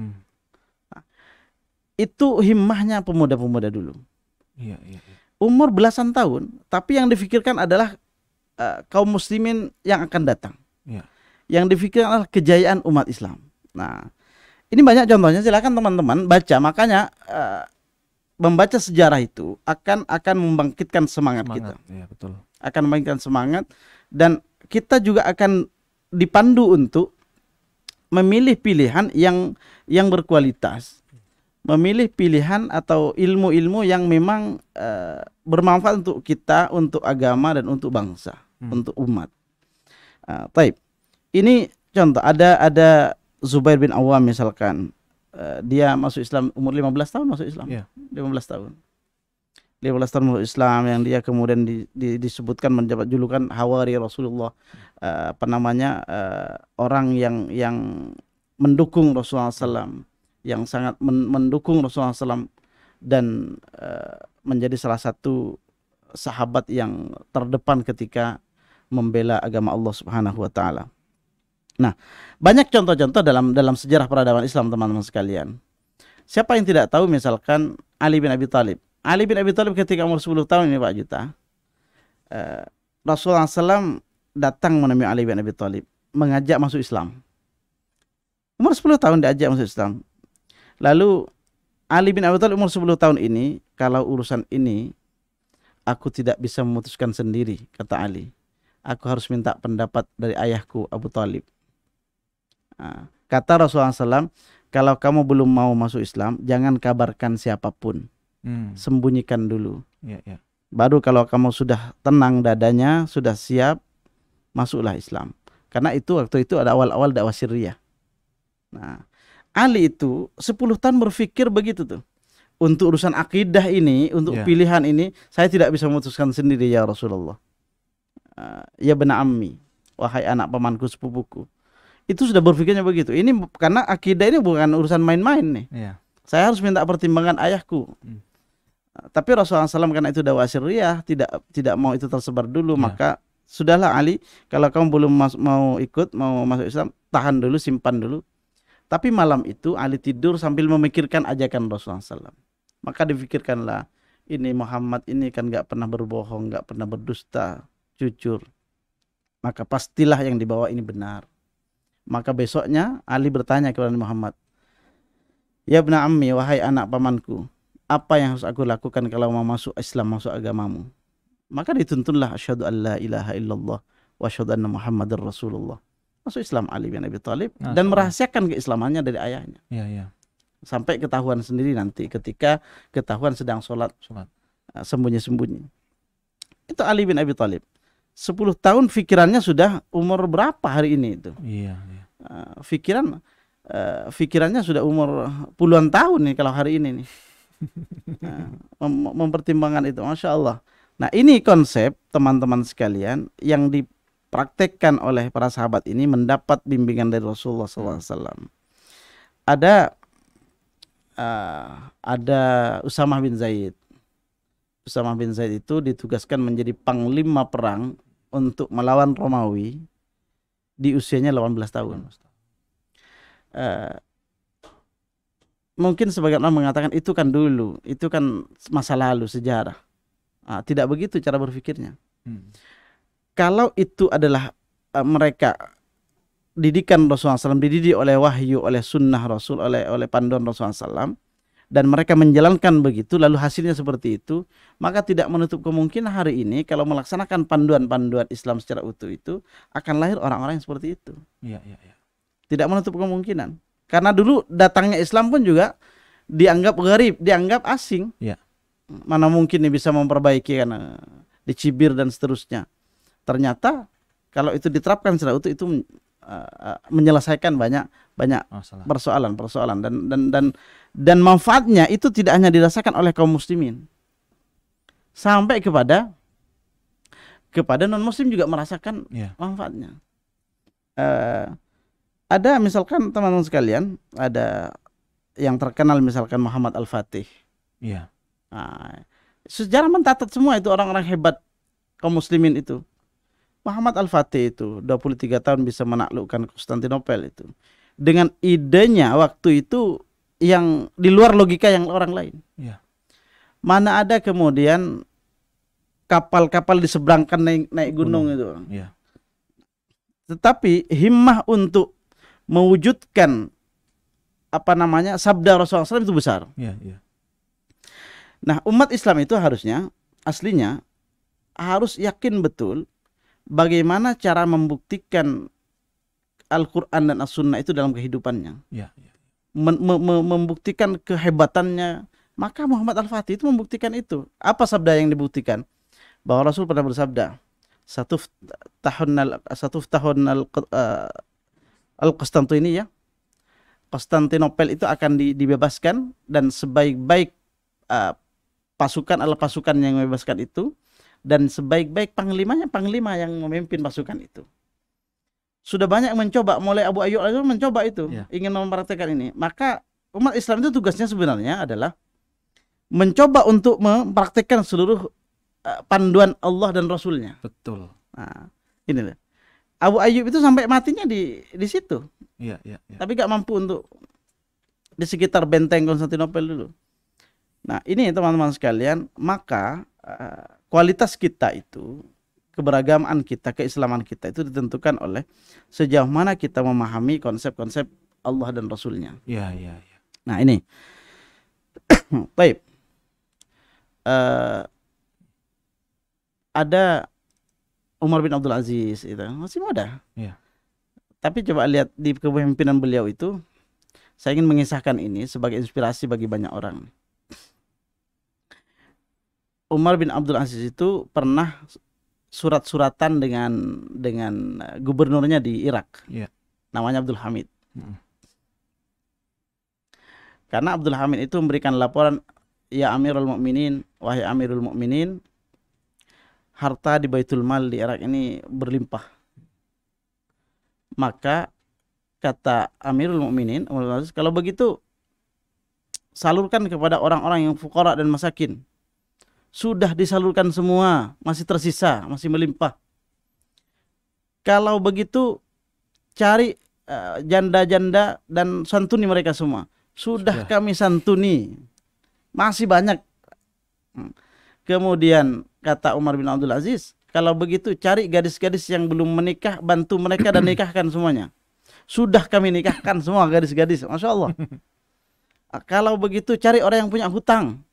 Itu himmahnya pemuda-pemuda dulu. Umur belasan tahun, tapi yang difikirkan adalah kaum muslimin yang akan datang. Yang difikirkan adalah kejayaan umat Islam. Nah, ini banyak contohnya, silakan teman-teman baca. Makanya membaca sejarah itu akan membangkitkan semangat kita.
Ya, betul.
Akan membangkitkan semangat, dan kita juga akan dipandu untuk memilih pilihan yang berkualitas. Memilih pilihan atau ilmu-ilmu yang memang bermanfaat untuk kita, untuk agama dan untuk bangsa, untuk umat. Taib. Ini contoh, ada Zubair bin Awam misalkan, dia masuk Islam umur 15 tahun masuk Islam. 15 tahun. 15 tahun masuk Islam, yang dia kemudian disebutkan mendapat julukan Hawari Rasulullah, orang yang mendukung Rasulullah SAW, yang sangat mendukung Rasulullah SAW, dan menjadi salah satu sahabat yang terdepan ketika membela agama Allah Subhanahu wa taala. Nah, banyak contoh-contoh dalam sejarah peradaban Islam, teman-teman sekalian. Siapa yang tidak tahu misalkan Ali bin Abi Thalib. Ali bin Abi Thalib ketika umur 10 tahun ini Pak Juta, Rasulullah SAW datang menemui Ali bin Abi Thalib, mengajak masuk Islam. Umur 10 tahun diajak masuk Islam. Lalu Ali bin Abi Thalib umur 10 tahun ini, kalau urusan ini aku tidak bisa memutuskan sendiri, kata Ali. Aku harus minta pendapat dari ayahku Abu Thalib. Kata Rasulullah SAW, kalau kamu belum mau masuk Islam, jangan kabarkan siapapun. Sembunyikan dulu. Baru kalau kamu sudah tenang dadanya, sudah siap, masuklah Islam. Karena waktu itu ada awal-awal dakwah Syriah. Nah, Ali itu 10 tahun berpikir begitu tuh. untuk urusan akidah ini, untuk pilihan ini, saya tidak bisa memutuskan sendiri ya Rasulullah. Ya bena ammi, wahai anak pamanku sepupuku. Itu sudah berpikirnya begitu. Ini karena akidah ini bukan urusan main-main nih. Saya harus minta pertimbangan ayahku. Tapi Rasulullah SAW karena itu dakwah sirriyah, tidak mau itu tersebar dulu, maka sudahlah Ali, kalau kamu belum mau ikut, mau masuk Islam, tahan dulu, simpan dulu. Tapi malam itu Ali tidur sambil memikirkan ajakan Rasulullah SAW. Maka difikirkanlah, ini Muhammad ini kan gak pernah berbohong, gak pernah berdusta, jujur. Maka pastilah yang dibawa ini benar. Maka besoknya Ali bertanya kepada Muhammad, ya ibna ammi, wahai anak pamanku, apa yang harus aku lakukan kalau mau masuk Islam, masuk agamamu? Maka dituntunlah asyhadu an la ilaha illallah wa asyhadu anna Muhammadar Rasulullah. Masuk Islam Ali bin Abi Thalib dan merahasiakan keislamannya dari ayahnya. Sampai ketahuan sendiri nanti ketika ketahuan sedang sholat. Sembunyi-sembunyi. Itu Ali bin Abi Thalib. 10 tahun pikirannya sudah umur berapa hari ini itu? Pikirannya sudah umur puluhan tahun nih kalau hari ini nih. Mempertimbangkan itu, Masya Allah. Nah ini konsep teman-teman sekalian yang dipraktekkan oleh para sahabat ini mendapat bimbingan dari Rasulullah SAW. Ada Usamah bin Zaid. Usamah bin Zaid itu ditugaskan menjadi panglima perang untuk melawan Romawi di usianya 18 tahun. Mungkin sebagian orang mengatakan itu kan dulu, itu kan masa lalu, sejarah. Tidak begitu cara berpikirnya. Kalau itu adalah mereka didikan Rasulullah SAW, dididik oleh wahyu, oleh sunnah Rasul, oleh panduan Rasulullah SAW, dan mereka menjalankan begitu, lalu hasilnya seperti itu, maka tidak menutup kemungkinan hari ini kalau melaksanakan panduan-panduan Islam secara utuh itu akan lahir orang-orang yang seperti itu. Tidak menutup kemungkinan. Karena dulu datangnya Islam pun juga dianggap gharib, dianggap asing. Mana mungkin ini bisa memperbaiki, karena dicibir dan seterusnya. Ternyata kalau itu diterapkan secara utuh itu menyelesaikan banyak persoalan dan manfaatnya itu tidak hanya dirasakan oleh kaum muslimin, sampai kepada non muslim juga merasakan manfaatnya. Ada misalkan teman-teman sekalian, ada yang terkenal misalkan Muhammad Al-Fatih. Sejarah mencatat semua itu orang-orang hebat kaum muslimin itu. Muhammad Al-Fatih itu 23 tahun bisa menaklukkan Konstantinopel itu. Dengan idenya waktu itu yang di luar logika yang orang lain. Mana ada kemudian kapal-kapal diseberangkan naik gunung itu. Tetapi himmah untuk mewujudkan sabda Rasulullah SAW itu besar. Nah, umat Islam itu harusnya aslinya harus yakin betul bagaimana cara membuktikan Al-Quran dan As-Sunnah itu dalam kehidupannya. Membuktikan kehebatannya. Maka Muhammad Al-Fatih itu membuktikan itu. Apa sabda yang dibuktikan? Bahwa Rasul pernah bersabda, satu tahun Al-Konstantinopel Konstantinopel itu akan dibebaskan, dan sebaik-baik pasukan adalah pasukan yang membebaskan itu, dan sebaik-baik panglimanya panglima yang memimpin pasukan itu. Sudah banyak mencoba, mulai Abu Ayyub mencoba itu, ingin mempraktekkan ini. Maka umat Islam itu tugasnya sebenarnya adalah mencoba untuk mempraktekkan seluruh panduan Allah dan Rasulnya.
Betul.
Nah, ini Abu Ayyub itu sampai matinya di situ. Tapi gak mampu untuk di sekitar benteng Konstantinopel dulu. Nah, ini teman-teman sekalian, maka kualitas kita itu, keberagaman kita, keislaman kita itu ditentukan oleh sejauh mana kita memahami konsep-konsep Allah dan Rasulnya. Nah, ini. Baik. Ada Umar bin Abdul Aziz itu masih muda. Tapi coba lihat di kepemimpinan beliau itu, saya ingin mengisahkan ini sebagai inspirasi bagi banyak orang. Umar bin Abdul Aziz itu pernah surat-suratan dengan gubernurnya di Irak. Namanya Abdul Hamid. Karena Abdul Hamid itu memberikan laporan ya Amirul Mukminin, wahai Amirul Mukminin, harta di Baitul Mal di Irak ini berlimpah. Maka kata Amirul Mukminin, kalau begitu salurkan kepada orang-orang yang fuqara dan masakin. Sudah disalurkan semua, masih tersisa, masih melimpah. Kalau begitu cari janda-janda dan santuni mereka semua. Sudah kami santuni, masih banyak. Kemudian kata Umar bin Abdul Aziz, kalau begitu cari gadis-gadis yang belum menikah, bantu mereka dan nikahkan semuanya. Sudah kami nikahkan semua gadis-gadis, Masya Allah. Kalau begitu cari orang yang punya hutang.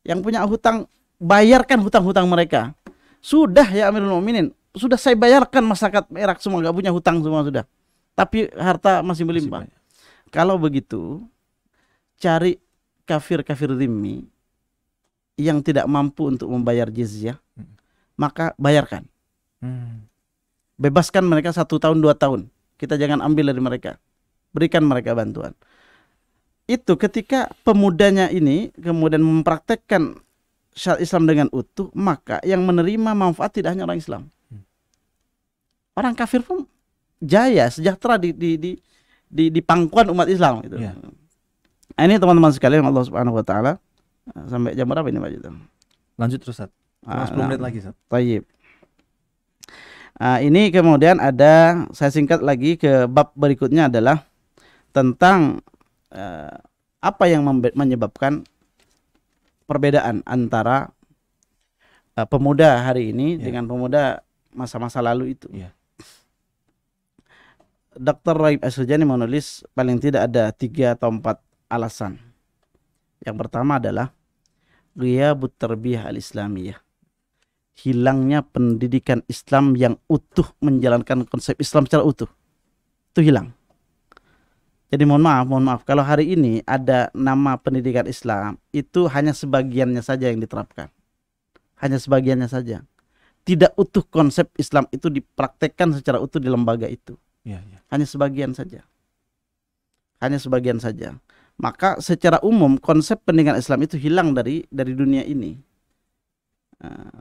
Yang punya hutang, bayarkan hutang-hutang mereka. Sudah ya Amirul Mukminin, sudah saya bayarkan masyarakat Irak semua, gak punya hutang semua sudah. Tapi harta masih melimpah. Kalau begitu, cari kafir-kafir dhimmi yang tidak mampu untuk membayar jizyah, maka bayarkan. Bebaskan mereka 1 tahun 2 tahun. Kita jangan ambil dari mereka. Berikan mereka bantuan. Itu ketika pemudanya ini kemudian mempraktekkan syariat Islam dengan utuh, maka yang menerima manfaat tidak hanya orang Islam. Orang kafir pun jaya, sejahtera di pangkuan umat Islam gitu. Nah, ini teman-teman sekalian Allah Subhanahu wa taala. Sampai jam berapa ini Pak Jito?
Lanjut terus, Ustaz. 10 menit lagi, Ustaz.
Tayyib. Ini kemudian ada, saya singkat lagi ke bab berikutnya adalah tentang apa yang menyebabkan perbedaan antara pemuda hari ini dengan pemuda masa-masa lalu itu. Dr. Raib Asrjani menulis paling tidak ada 3 atau 4 alasan. Yang pertama adalah ghiyabut tarbiyah al-islamiyah. Hilangnya pendidikan Islam yang utuh, menjalankan konsep Islam secara utuh. Itu hilang. Jadi mohon maaf, kalau hari ini ada nama pendidikan Islam, itu hanya sebagiannya saja yang diterapkan. Hanya sebagiannya saja. Tidak utuh konsep Islam itu dipraktekkan secara utuh di lembaga itu. Hanya sebagian saja. Hanya sebagian saja. Maka secara umum konsep pendidikan Islam itu hilang dari dunia ini.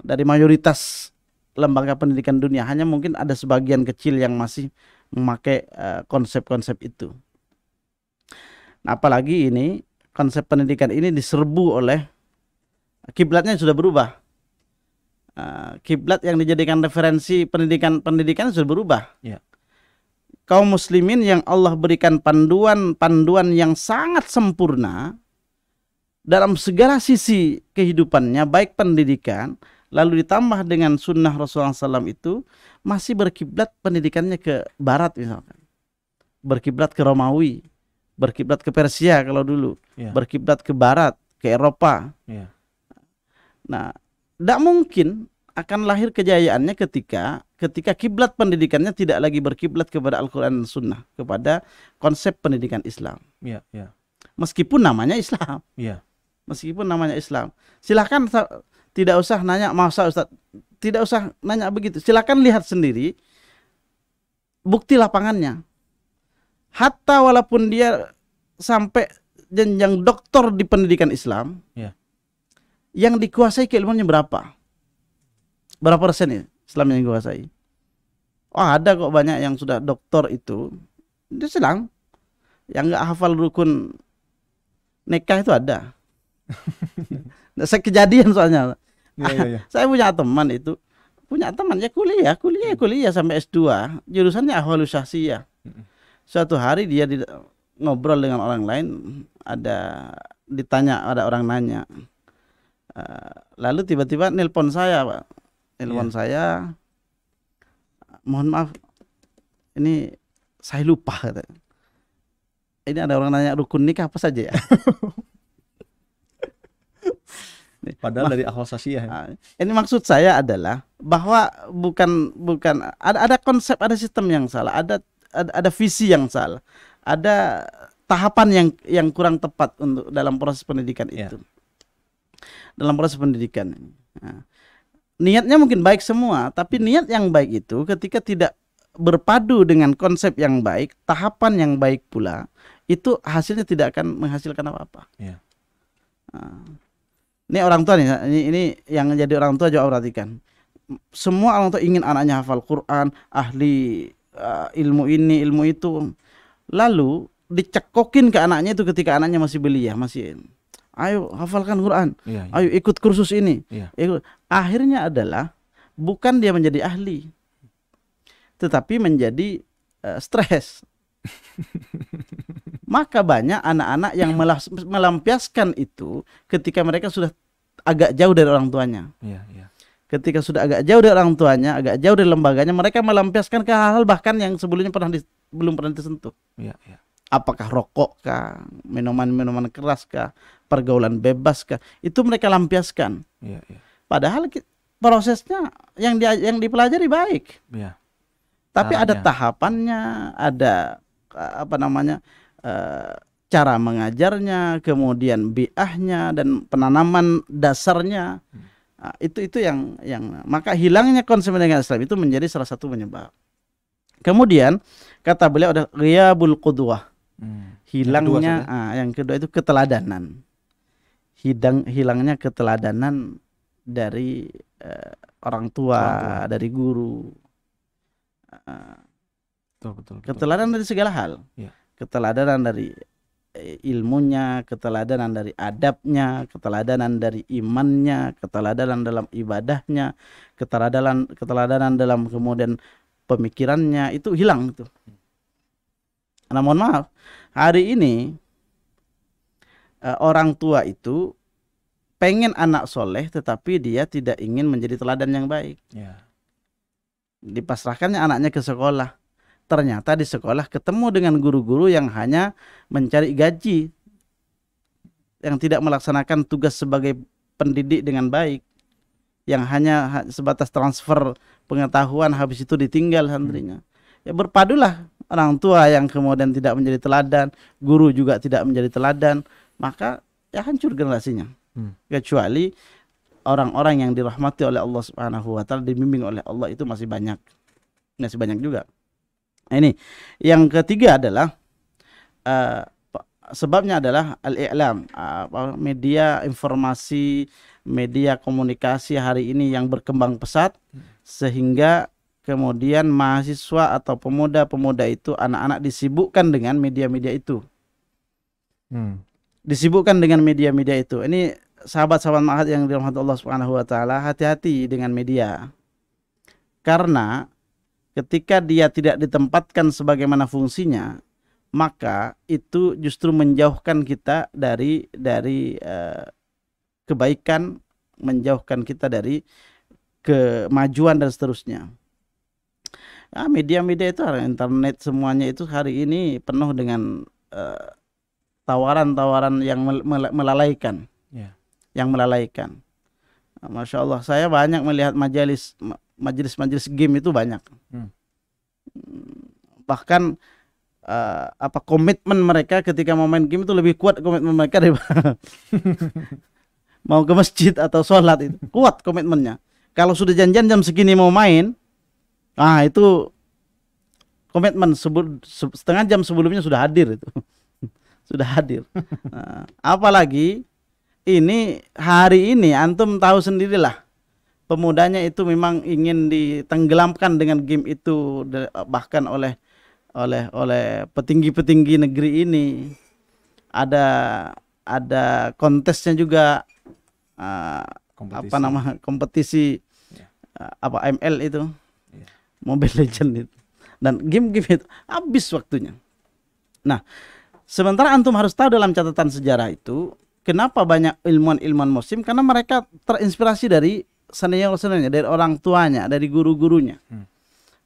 Dari mayoritas lembaga pendidikan dunia, hanya mungkin ada sebagian kecil yang masih memakai konsep-konsep itu. Nah, apalagi ini konsep pendidikan ini diserbu oleh kiblatnya sudah berubah. Kiblat yang dijadikan referensi pendidikan sudah berubah. Kaum muslimin yang Allah berikan panduan yang sangat sempurna dalam segala sisi kehidupannya, baik pendidikan, lalu ditambah dengan sunnah Rasulullah SAW itu, masih berkiblat pendidikannya ke barat misalkan. Berkiblat ke Romawi, berkiblat ke Persia kalau dulu, berkiblat ke barat, ke Eropa. Nah, tidak mungkin akan lahir kejayaannya ketika kiblat pendidikannya tidak lagi berkiblat kepada Al-Quran dan Sunnah, kepada konsep pendidikan Islam. Meskipun namanya Islam. Meskipun namanya Islam. Silakan, tidak usah nanya masa Ustaz, tidak usah nanya begitu. Silakan lihat sendiri bukti lapangannya. Hatta walaupun dia sampai jenjang doktor di pendidikan Islam, yang dikuasai keilmuannya berapa? Berapa persen ya Islam yang dikuasai? Oh, ada kok banyak yang sudah doktor itu, dia sedang yang nggak hafal rukun nikah itu ada. Saya kejadian soalnya. Saya punya teman itu, ya kuliah sampai S2, jurusannya ahwalus syahsiyah. Suatu hari dia ngobrol dengan orang lain, ada orang nanya, lalu tiba-tiba nelpon saya, Pak. Saya, mohon maaf, ini saya lupa katanya. Ini ada orang nanya rukun nikah apa saja ya?
Padahal dari ahwal syahsiyah.
Ini maksud saya adalah bahwa bukan ada konsep, ada sistem yang salah, ada visi yang salah, ada tahapan yang kurang tepat untuk dalam proses pendidikan itu. Dalam proses pendidikan. Niatnya mungkin baik semua, tapi niat yang baik itu ketika tidak berpadu dengan konsep yang baik, tahapan yang baik pula, itu hasilnya tidak akan menghasilkan apa-apa. Nah, ini orang tua nih, ini yang jadi orang tua coba perhatikan. Semua orang tua ingin anaknya hafal Quran, ahli ilmu ini, ilmu itu. Lalu dicekokin ke anaknya itu ketika anaknya masih belia, masih ayo hafalkan Quran,
Iya, iya.
ayo ikut kursus ini.
Iya.
Akhirnya adalah bukan dia menjadi ahli, tetapi menjadi stres. Maka banyak anak-anak yang melampiaskan itu ketika mereka sudah agak jauh dari orang tuanya.
Iya, iya.
Ketika sudah agak jauh dari orang tuanya, agak jauh dari lembaganya, mereka melampiaskan ke hal-hal bahkan yang sebelumnya belum pernah disentuh.
Iya, iya.
Apakah rokok kah, minuman-minuman keras kah, pergaulan bebas kah, itu mereka lampiaskan.
Iya, iya.
Padahal prosesnya yang dipelajari baik.
Iya.
Tapi ada
Caranya.
tahapannya, ada apa namanya, cara mengajarnya, kemudian biahnya dan penanaman dasarnya. Nah, itu yang maka hilangnya konsep dengan Islam itu menjadi salah satu penyebab. Kemudian kata beliau ada ghiyabul qudwah. Hilangnya yang kedua itu keteladanan. Hilangnya keteladanan dari orang tua, dari guru.
Betul.
Keteladanan dari segala hal.
Ya.
Keteladanan dari ilmunya, keteladanan dari adabnya, keteladanan dari imannya, keteladanan dalam ibadahnya, keteladanan dalam kemudian pemikirannya, itu hilang itu. Nah, mohon maaf, hari ini orang tua itu pengen anak soleh tetapi dia tidak ingin menjadi teladan yang baik.
Ya.
Dipasrahkannya anaknya ke sekolah. Ternyata di sekolah ketemu dengan guru-guru yang hanya mencari gaji, yang tidak melaksanakan tugas sebagai pendidik dengan baik, yang hanya sebatas transfer pengetahuan, habis itu ditinggal santrinya. Ya berpadulah orang tua yang kemudian tidak menjadi teladan, guru juga tidak menjadi teladan, maka ya hancur generasinya. Kecuali orang-orang yang dirahmati oleh Allah Subhanahu wa taala, dibimbing oleh Allah, itu masih banyak juga. Nah, ini yang ketiga adalah sebabnya adalah al-i'lam, media informasi, media komunikasi hari ini yang berkembang pesat, sehingga kemudian mahasiswa atau pemuda-pemuda itu, anak-anak disibukkan dengan media-media itu. Disibukkan dengan media-media itu. Ini sahabat-sahabat ma'had yang dirahmati Allah Subhanahu wa taala, hati-hati dengan media. Karena ketika dia tidak ditempatkan sebagaimana fungsinya, maka itu justru menjauhkan kita dari kebaikan, menjauhkan kita dari kemajuan dan seterusnya. Ya, media-media itu, internet, semuanya itu hari ini penuh dengan tawaran-tawaran yang melalaikan. Yang melalaikan. Masya Allah, saya banyak melihat majelis game itu banyak. Bahkan komitmen mereka ketika mau main game itu lebih kuat komitmen mereka daripada mau ke masjid atau sholat, itu kuat komitmennya. Kalau sudah janjian jam segini mau main, itu komitmen setengah jam sebelumnya sudah hadir itu. Sudah hadir. Apalagi ini hari ini antum tahu sendirilah, pemudanya itu memang ingin ditenggelamkan dengan game itu, bahkan oleh petinggi-petinggi negeri ini. Ada kontesnya juga, kompetisi ML itu, Mobile Legends itu, dan game-game itu habis waktunya. Nah, sementara antum harus tahu dalam catatan sejarah itu, kenapa banyak ilmuwan-ilmuwan muslim? Karena mereka terinspirasi dari senior-seniornya, dari orang tuanya, dari guru-gurunya.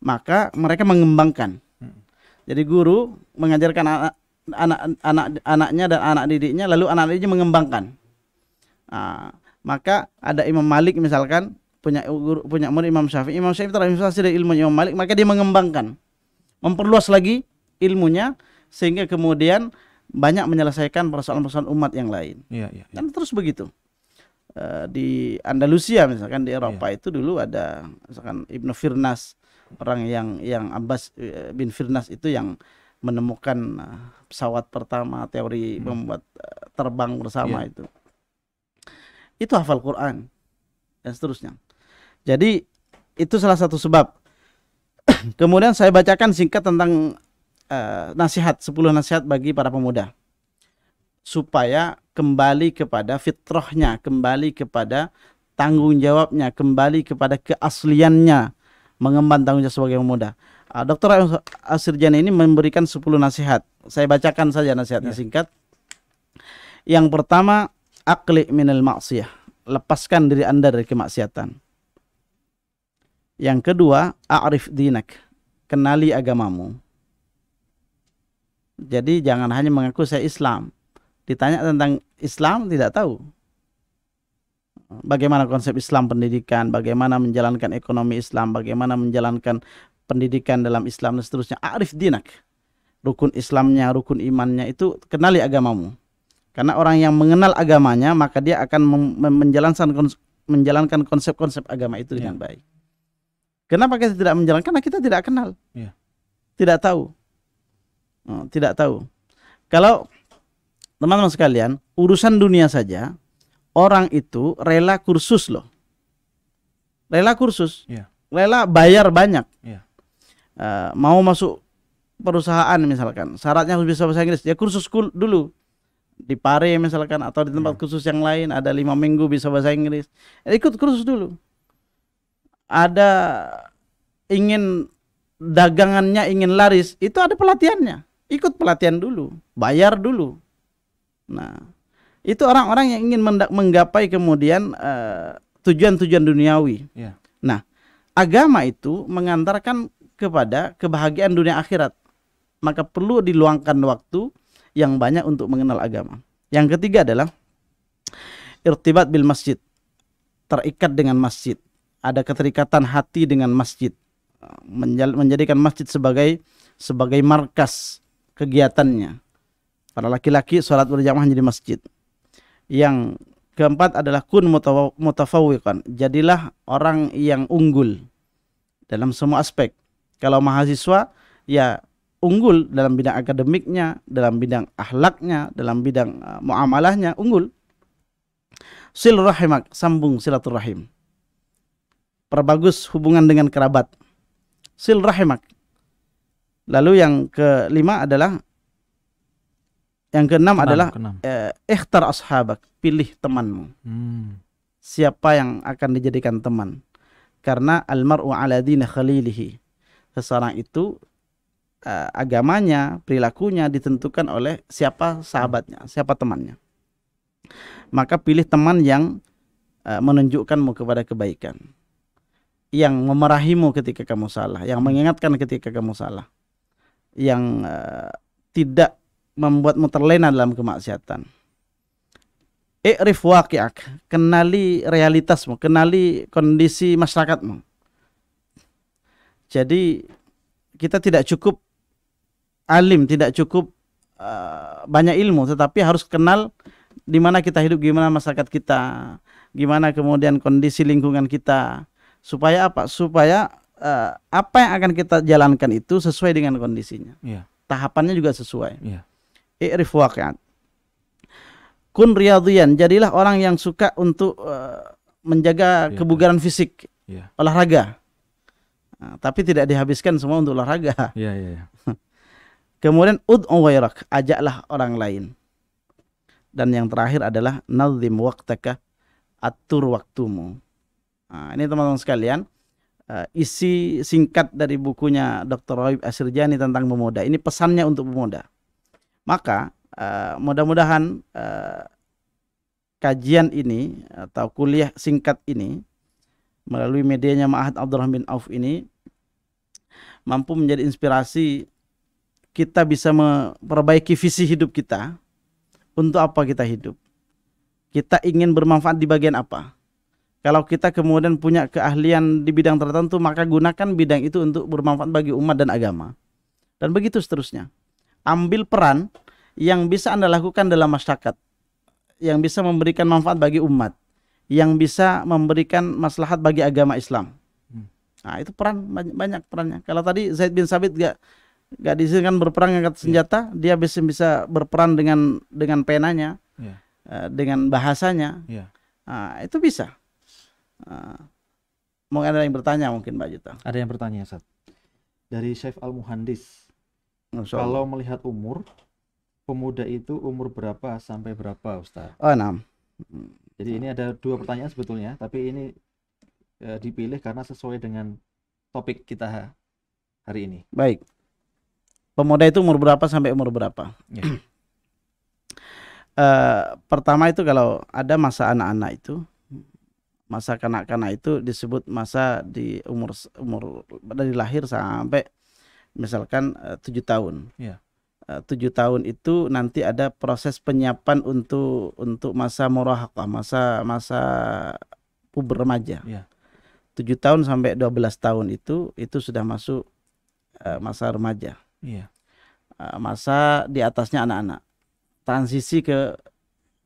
Maka mereka mengembangkan. Jadi guru mengajarkan anaknya dan anak didiknya, lalu anak didiknya mengembangkan. Maka ada Imam Malik misalkan, punya murid Imam Syafi'i. Imam Syafi'i terinspirasi dari ilmu Imam Malik, maka dia mengembangkan, memperluas lagi ilmunya, sehingga kemudian banyak menyelesaikan persoalan-persoalan umat yang lain. Dan terus begitu. Di Andalusia misalkan, di Eropa itu dulu ada misalkan Ibnu Firnas, orang yang Abbas bin Firnas itu yang menemukan pesawat pertama, teori membuat terbang bersama itu. itu hafal Quran dan seterusnya. Jadi itu salah satu sebab. Kemudian saya bacakan singkat tentang nasihat, 10 nasihat bagi para pemuda supaya kembali kepada fitrahnya, kembali kepada tanggung jawabnya, kembali kepada keasliannya, mengemban tanggung jawab sebagai pemuda. Dr. Asirjani ini memberikan 10 nasihat. Saya bacakan saja nasihatnya singkat. Yang pertama, aqli minal ma'siyah. Lepaskan diri Anda dari kemaksiatan. Yang kedua, a'rif dinak. Kenali agamamu. Jadi jangan hanya mengaku saya Islam. Ditanya tentang Islam tidak tahu. Bagaimana konsep Islam pendidikan, bagaimana menjalankan ekonomi Islam, bagaimana menjalankan pendidikan dalam Islam dan seterusnya. A'rif dinak. Rukun Islamnya, rukun imannya itu kenali agamamu. Karena orang yang mengenal agamanya maka dia akan menjalankan konsep-konsep agama itu dengan baik. Kenapa kita tidak menjalankan? Karena kita tidak kenal. Tidak tahu. Tidak tahu. Kalau teman-teman sekalian, urusan dunia saja orang itu rela kursus loh. Rela kursus. Rela bayar banyak. Mau masuk perusahaan misalkan, syaratnya harus bisa bahasa Inggris, ya kursus dulu di Pare misalkan atau di tempat kursus yang lain ada 5 minggu bisa bahasa Inggris, ikut kursus dulu. Ada ingin dagangannya ingin laris, itu ada pelatihannya, ikut pelatihan dulu, bayar dulu. Nah, itu orang-orang yang ingin menggapai kemudian tujuan-tujuan duniawi. Nah, agama itu mengantarkan kepada kebahagiaan dunia akhirat. Maka perlu diluangkan waktu yang banyak untuk mengenal agama. Yang ketiga adalah irtibat bil masjid. Terikat dengan masjid. Ada keterikatan hati dengan masjid. Menjadikan masjid sebagai markas kegiatannya. Para laki-laki sholat berjamaah di masjid. Yang keempat adalah kun mutafawwiqan. Jadilah orang yang unggul dalam semua aspek. Kalau mahasiswa ya unggul dalam bidang akademiknya, dalam bidang akhlaknya, dalam bidang muamalahnya unggul. Sil rahimak, sambung silaturahim. Perbagus hubungan dengan kerabat. Sil rahimak. Lalu yang kelima adalah adalah ikhtar ashabak, pilih temanmu. Siapa yang akan dijadikan teman? Karena almar'u ala dini khalilihi. Seseorang itu agamanya, perilakunya ditentukan oleh siapa sahabatnya, siapa temannya. Maka pilih teman yang menunjukkanmu kepada kebaikan, yang memarahimu ketika kamu salah, yang mengingatkan ketika kamu salah, yang tidak membuatmu terlena dalam kemaksiatan. I'rif waqi'ak, kenali realitasmu, kenali kondisi masyarakatmu. Jadi kita tidak cukup alim, tidak cukup banyak ilmu, tetapi harus kenal di mana kita hidup, gimana masyarakat kita, gimana kemudian kondisi lingkungan kita. Supaya apa? Supaya apa yang akan kita jalankan itu sesuai dengan kondisinya. Tahapannya juga sesuai. I'rif waqi'at. Kun riyadhiyan, jadilah orang yang suka untuk menjaga kebugaran fisik, olahraga. Tapi tidak dihabiskan semua untuk olahraga. Kemudian ud'u ghairak, ajaklah orang lain. Dan yang terakhir adalah nazim waqtaka, atur waktumu. Nah, ini teman-teman sekalian, isi singkat dari bukunya Dr. Habib Asirjani tentang pemuda. Ini pesannya untuk pemuda. Maka mudah-mudahan kajian ini atau kuliah singkat ini melalui medianya Ma'had Abdurrahman bin Auf ini mampu menjadi inspirasi kita bisa memperbaiki visi hidup kita. Untuk apa kita hidup? Kita ingin bermanfaat di bagian apa? Kalau kita kemudian punya keahlian di bidang tertentu, maka gunakan bidang itu untuk bermanfaat bagi umat dan agama. Dan begitu seterusnya. Ambil peran yang bisa Anda lakukan dalam masyarakat, yang bisa memberikan manfaat bagi umat, yang bisa memberikan maslahat bagi agama Islam. Nah, itu peran, banyak perannya. Kalau tadi Zaid bin Sabit gak diizinkan berperang angkat senjata, dia bisa berperan dengan penanya, dengan bahasanya. Nah, itu bisa. Mungkin ada yang bertanya mungkin Mbak Juta.
Ada yang bertanya, Ustaz. Dari Syekh Al-Muhandis.
Masya Allah.
Kalau melihat umur, pemuda itu umur berapa sampai berapa, Ustaz?
Oh, 6.
Jadi ini ada 2 pertanyaan sebetulnya, tapi ini dipilih karena sesuai dengan topik kita hari ini.
Baik. Pemuda itu umur berapa sampai umur berapa?
Ya.
Pertama itu kalau ada masa anak-anak itu, masa kanak-kanak itu disebut masa di umur dari lahir sampai misalkan 7 tahun.
Ya.
7 tahun itu nanti ada proses penyiapan untuk masa murahaqah, masa puber remaja.
Ya.
7 tahun sampai 12 tahun itu sudah masuk masa remaja.
Iya.
Masa di atasnya anak-anak. Transisi ke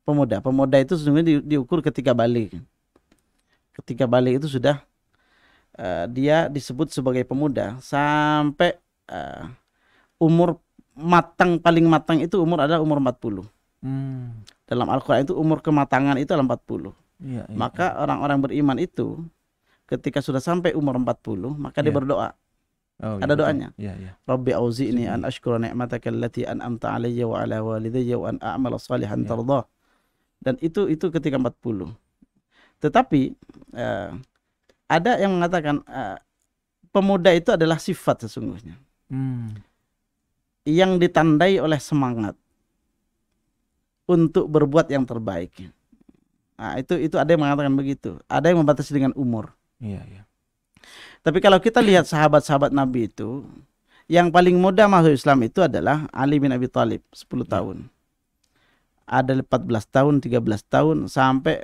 pemuda. Pemuda itu sesungguhnya diukur ketika balik. Ketika balik itu sudah dia disebut sebagai pemuda sampai umur matang, paling matang itu umur adalah umur 40. Dalam Al-Quran itu umur kematangan itu adalah 40.
Iya,
Maka orang-orang beriman itu ketika sudah sampai umur 40 maka dia berdoa. Ada doanya. Rabbi auzi'ni an ashkura ni'mataka allati an'amta alayya wa ala walidayya wa an a'mala salihan tardah. Dan itu ketika 40. Tetapi ada yang mengatakan pemuda itu adalah sifat sesungguhnya. Yang ditandai oleh semangat untuk berbuat yang terbaik. Nah, itu ada yang mengatakan begitu. Ada yang membatasi dengan umur.
Iya.
Tapi kalau kita lihat sahabat-sahabat Nabi itu, yang paling muda masuk Islam itu adalah Ali bin Abi Thalib, 10 tahun. Ada 14 tahun, 13 tahun, sampai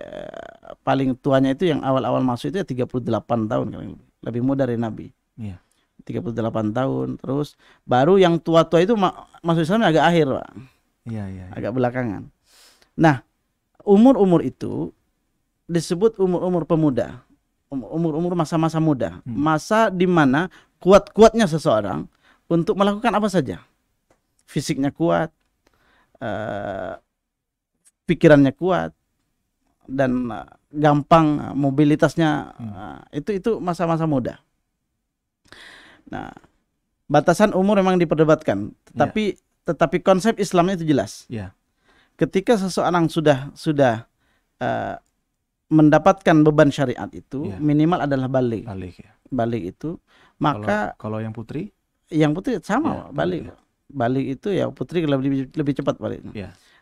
paling tuanya itu yang awal-awal masuk itu ya 38 tahun. Lebih muda dari Nabi.
Iya.
38 tahun. Terus baru yang tua-tua itu masuk Islam agak akhir, Pak.
Iya.
Agak belakangan. Nah, umur-umur itu disebut umur-umur pemuda. Umur masa-masa muda, masa di mana kuat-kuatnya seseorang untuk melakukan apa saja, fisiknya kuat, pikirannya kuat, dan gampang mobilitasnya. Itu masa-masa muda. Nah, batasan umur memang diperdebatkan, tetapi konsep Islamnya itu jelas. Ketika seseorang sudah mendapatkan beban syariat itu minimal adalah balik. Balik itu, maka
kalau yang putri
sama balik. Balik itu ya putri lebih cepat balik.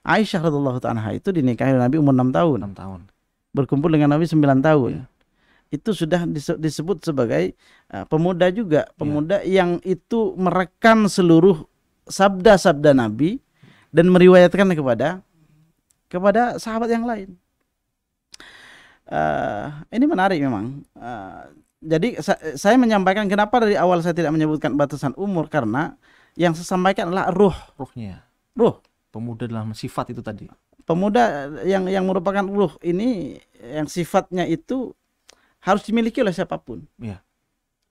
Aisyah radhiyallahu anha itu dinikahi Nabi umur 6 tahun. Berkumpul dengan Nabi 9 tahun. Itu sudah disebut sebagai pemuda juga, pemuda yang itu merekam seluruh sabda-sabda Nabi dan meriwayatkan kepada sahabat yang lain. Ini menarik memang. Jadi saya menyampaikan kenapa dari awal saya tidak menyebutkan batasan umur, karena yang saya sampaikan adalah ruhnya.
Pemuda dalam sifat itu tadi.
Pemuda yang merupakan ruh ini, yang sifatnya itu harus dimiliki oleh siapapun.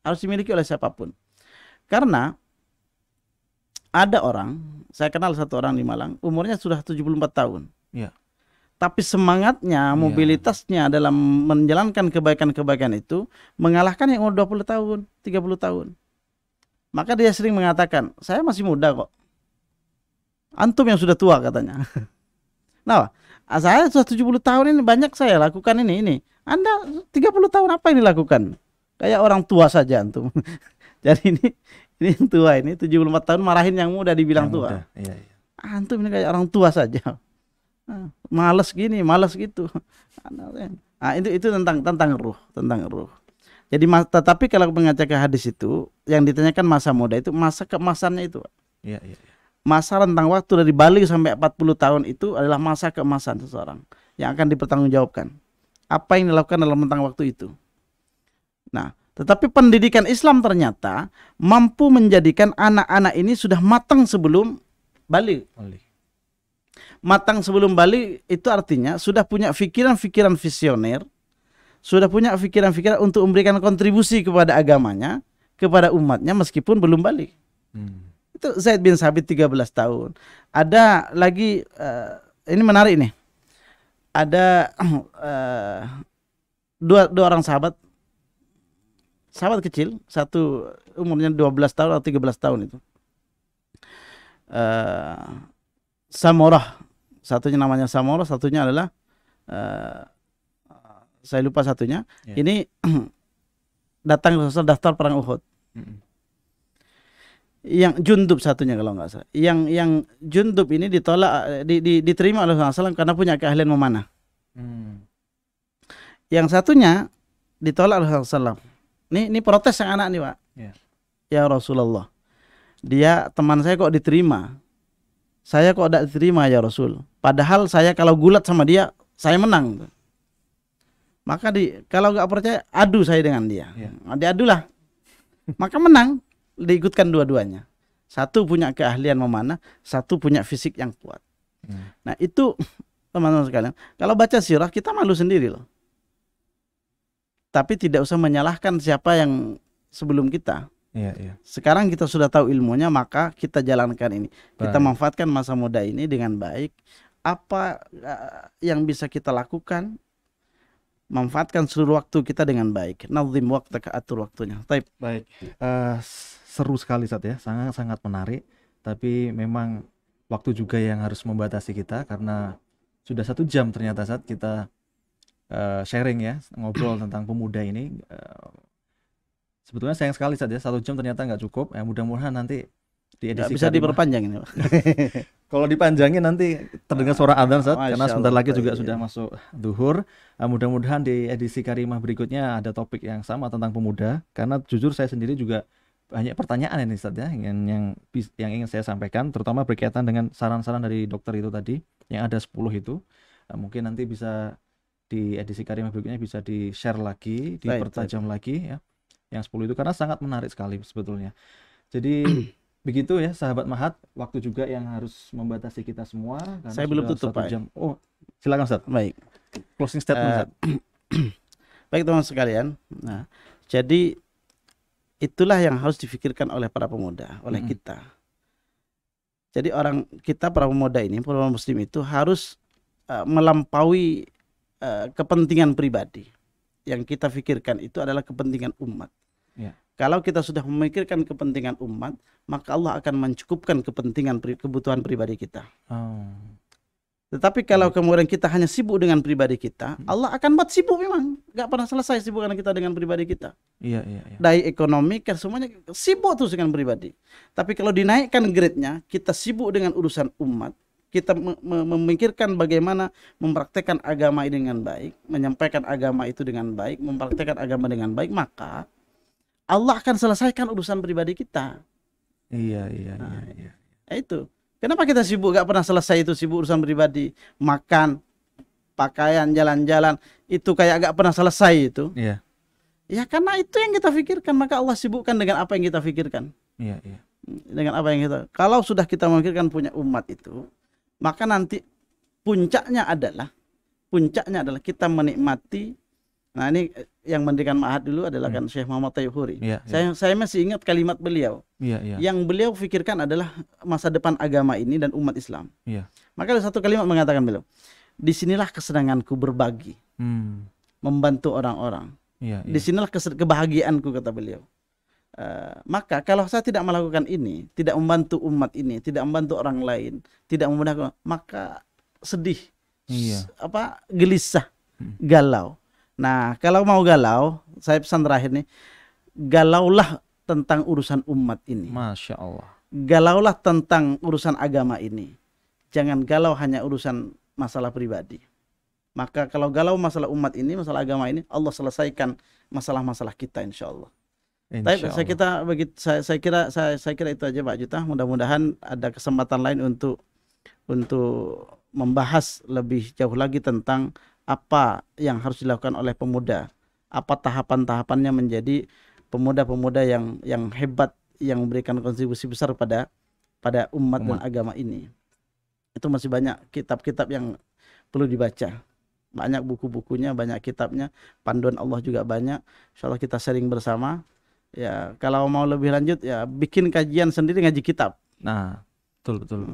Harus dimiliki oleh siapapun. Karena ada orang, saya kenal satu orang di Malang, umurnya sudah 74 tahun. Tapi semangatnya, mobilitasnya dalam menjalankan kebaikan-kebaikan itu mengalahkan yang umur 20 tahun, 30 tahun. Maka dia sering mengatakan, saya masih muda kok. Antum yang sudah tua katanya. Nah, saya sudah 70 tahun ini banyak saya lakukan ini. Anda 30 tahun apa yang dilakukan? Kayak orang tua saja antum. Jadi ini yang tua ini 74 tahun marahin yang muda dibilang tua. Antum ini kayak orang tua saja. Malas gini, malas gitu. Nah, itu tentang ruh. Jadi tetapi kalau mengaca ke hadis itu, yang ditanyakan masa muda itu masa keemasannya itu. Masa rentang waktu dari balik sampai 40 tahun itu adalah masa keemasan seseorang yang akan dipertanggungjawabkan. Apa yang dilakukan dalam rentang waktu itu. Nah, tetapi pendidikan Islam ternyata mampu menjadikan anak-anak ini sudah matang sebelum balik. Matang sebelum balik itu artinya sudah punya pikiran-pikiran visioner, sudah punya pikiran-pikiran untuk memberikan kontribusi kepada agamanya, kepada umatnya meskipun belum balik. Itu Zaid bin Sabit 13 tahun. Ada lagi, ini menarik nih. ada dua orang sahabat kecil, satu umurnya 12 tahun atau 13 tahun itu. Samurah, satunya namanya Samurah, satunya adalah saya lupa satunya.
Ya.
Ini datang daftar perang Uhud. Yang Jundub satunya kalau nggak salah. Yang Jundub ini ditolak, diterima oleh Rasulullah SAW karena punya keahlian memanah. Yang satunya ditolak oleh Rasulullah SAW. Ini protes yang anak nih, Pak. Ya Rasulullah, dia teman saya kok diterima, saya kok tidak diterima ya Rasul. Padahal saya kalau gulat sama dia, saya menang. Maka kalau nggak percaya, adu saya dengan dia. Diadulah, maka menang. Diikutkan dua-duanya. Satu punya keahlian memanah, satu punya fisik yang kuat. Nah itu teman-teman sekalian, kalau baca sirah kita malu sendiri loh. Tapi tidak usah menyalahkan siapa yang sebelum kita. Sekarang kita sudah tahu ilmunya, maka kita jalankan ini. Kita manfaatkan masa muda ini dengan baik. Apa yang bisa kita lakukan, manfaatkan seluruh waktu kita dengan baik. Nazim waqtaka, atur waktunya.
Baik. Seru sekali Ustaz ya, sangat-sangat menarik. Tapi memang waktu juga yang harus membatasi kita, karena sudah 1 jam ternyata Ustaz kita sharing ya, ngobrol tentang pemuda ini. Sebetulnya sayang sekali Ustaz ya, 1 jam ternyata nggak cukup. Mudah-mudahan nanti di edisi
bisa diperpanjang ini, Pak.
Kalau dipanjangin nanti terdengar suara adzan Ustaz, karena sebentar lagi juga sudah masuk zuhur. Mudah-mudahan di edisi Karimah berikutnya ada topik yang sama tentang pemuda, karena jujur saya sendiri juga banyak pertanyaan ini Ustaz ya, yang ingin saya sampaikan, terutama berkaitan dengan saran-saran dari dokter itu tadi, yang ada 10 itu. Mungkin nanti bisa di edisi Karimah berikutnya bisa di-share lagi, dipertajam lagi ya, yang 10 itu, karena sangat menarik sekali sebetulnya. Jadi begitu ya sahabat Mahat, waktu juga yang harus membatasi kita semua.
Saya belum tutup, Pak.
Jam. Oh, silakan Ustaz.
Baik.
Closing statement Ustaz.
Baik teman sekalian. Nah, jadi itulah yang harus difikirkan oleh para pemuda, oleh kita. Jadi kita para pemuda ini, para muslim itu harus melampaui kepentingan pribadi. Yang kita fikirkan itu adalah kepentingan umat. Kalau kita sudah memikirkan kepentingan umat, maka Allah akan mencukupkan kebutuhan pribadi kita. Tetapi kalau kemudian kita hanya sibuk dengan pribadi kita, Allah akan buat sibuk memang. Gak pernah selesai sibukan kita dengan pribadi kita. Dari ekonomi ke semuanya sibuk terus dengan pribadi. Tapi kalau dinaikkan grade-nya, kita sibuk dengan urusan umat, kita memikirkan bagaimana mempraktekkan agama ini dengan baik, menyampaikan agama itu dengan baik, mempraktekkan agama dengan baik, maka Allah akan selesaikan urusan pribadi kita. Iya. Itu. Kenapa kita sibuk gak pernah selesai itu, sibuk urusan pribadi, makan, pakaian, jalan-jalan, itu kayak gak pernah selesai itu. Ya karena itu yang kita pikirkan, maka Allah sibukkan dengan apa yang kita pikirkan. Dengan apa yang kita. Kalau sudah kita memikirkan punya umat itu, maka nanti puncaknya adalah kita menikmati. Nah ini yang mendirikan Ma'had dulu adalah kan Syekh Muhammad Tayyib. Saya masih ingat kalimat beliau. Yang beliau pikirkan adalah masa depan agama ini dan umat Islam. Maka ada satu kalimat mengatakan beliau, disinilah kesenanganku berbagi, membantu orang-orang. Disinilah kebahagiaanku, kata beliau. Maka kalau saya tidak melakukan ini, tidak membantu umat ini, tidak membantu orang lain, tidak memudahkan, maka sedih, gelisah, galau. Nah, kalau mau galau, saya pesan terakhir nih, galaulah tentang urusan umat ini.
Masya Allah.
Galaulah tentang urusan agama ini. Jangan galau hanya urusan masalah pribadi. Maka kalau galau masalah umat ini, masalah agama ini, Allah selesaikan masalah-masalah kita, insya Allah. Tapi saya kira itu aja Pak Juta. Mudah-mudahan ada kesempatan lain untuk membahas lebih jauh lagi tentang apa yang harus dilakukan oleh pemuda, apa tahapan-tahapannya menjadi pemuda-pemuda yang hebat, yang memberikan kontribusi besar pada umat dan agama ini. Itu masih banyak kitab-kitab yang perlu dibaca, banyak buku-bukunya, banyak kitabnya, panduan Allah juga banyak. Insyaallah kita sharing bersama. Ya kalau mau lebih lanjut ya bikin kajian sendiri, ngaji kitab.
Nah betul.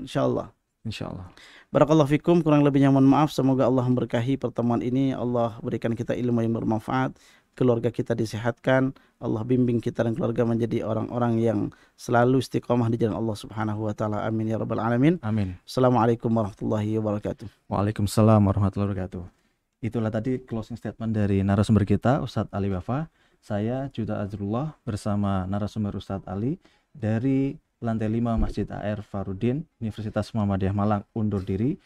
Insyaallah.
Insyaallah.
Barakallahu fikum, kurang lebihnya mohon maaf. Semoga Allah memberkahi pertemuan ini. Allah berikan kita ilmu yang bermanfaat, keluarga kita disehatkan, Allah bimbing kita dan keluarga menjadi orang-orang yang selalu istiqomah di jalan Allah Subhanahu wa taala. Amin ya rabbal alamin.
Amin.
Assalamualaikum warahmatullahi wabarakatuh.
Waalaikumsalam warahmatullahi wabarakatuh. Itulah tadi closing statement dari narasumber kita, Ustadz Ali Wafa. Saya Juta Azrullah bersama narasumber Ustadz Ali dari lantai 5 Masjid AR Farudin, Universitas Muhammadiyah Malang undur diri.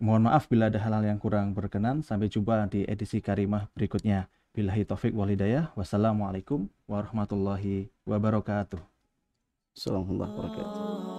Mohon maaf bila ada hal-hal yang kurang berkenan. Sampai jumpa di edisi Karimah berikutnya. Billahi taufik wal hidayah. Wassalamualaikum warahmatullahi wabarakatuh.
Assalamualaikum warahmatullahi wabarakatuh.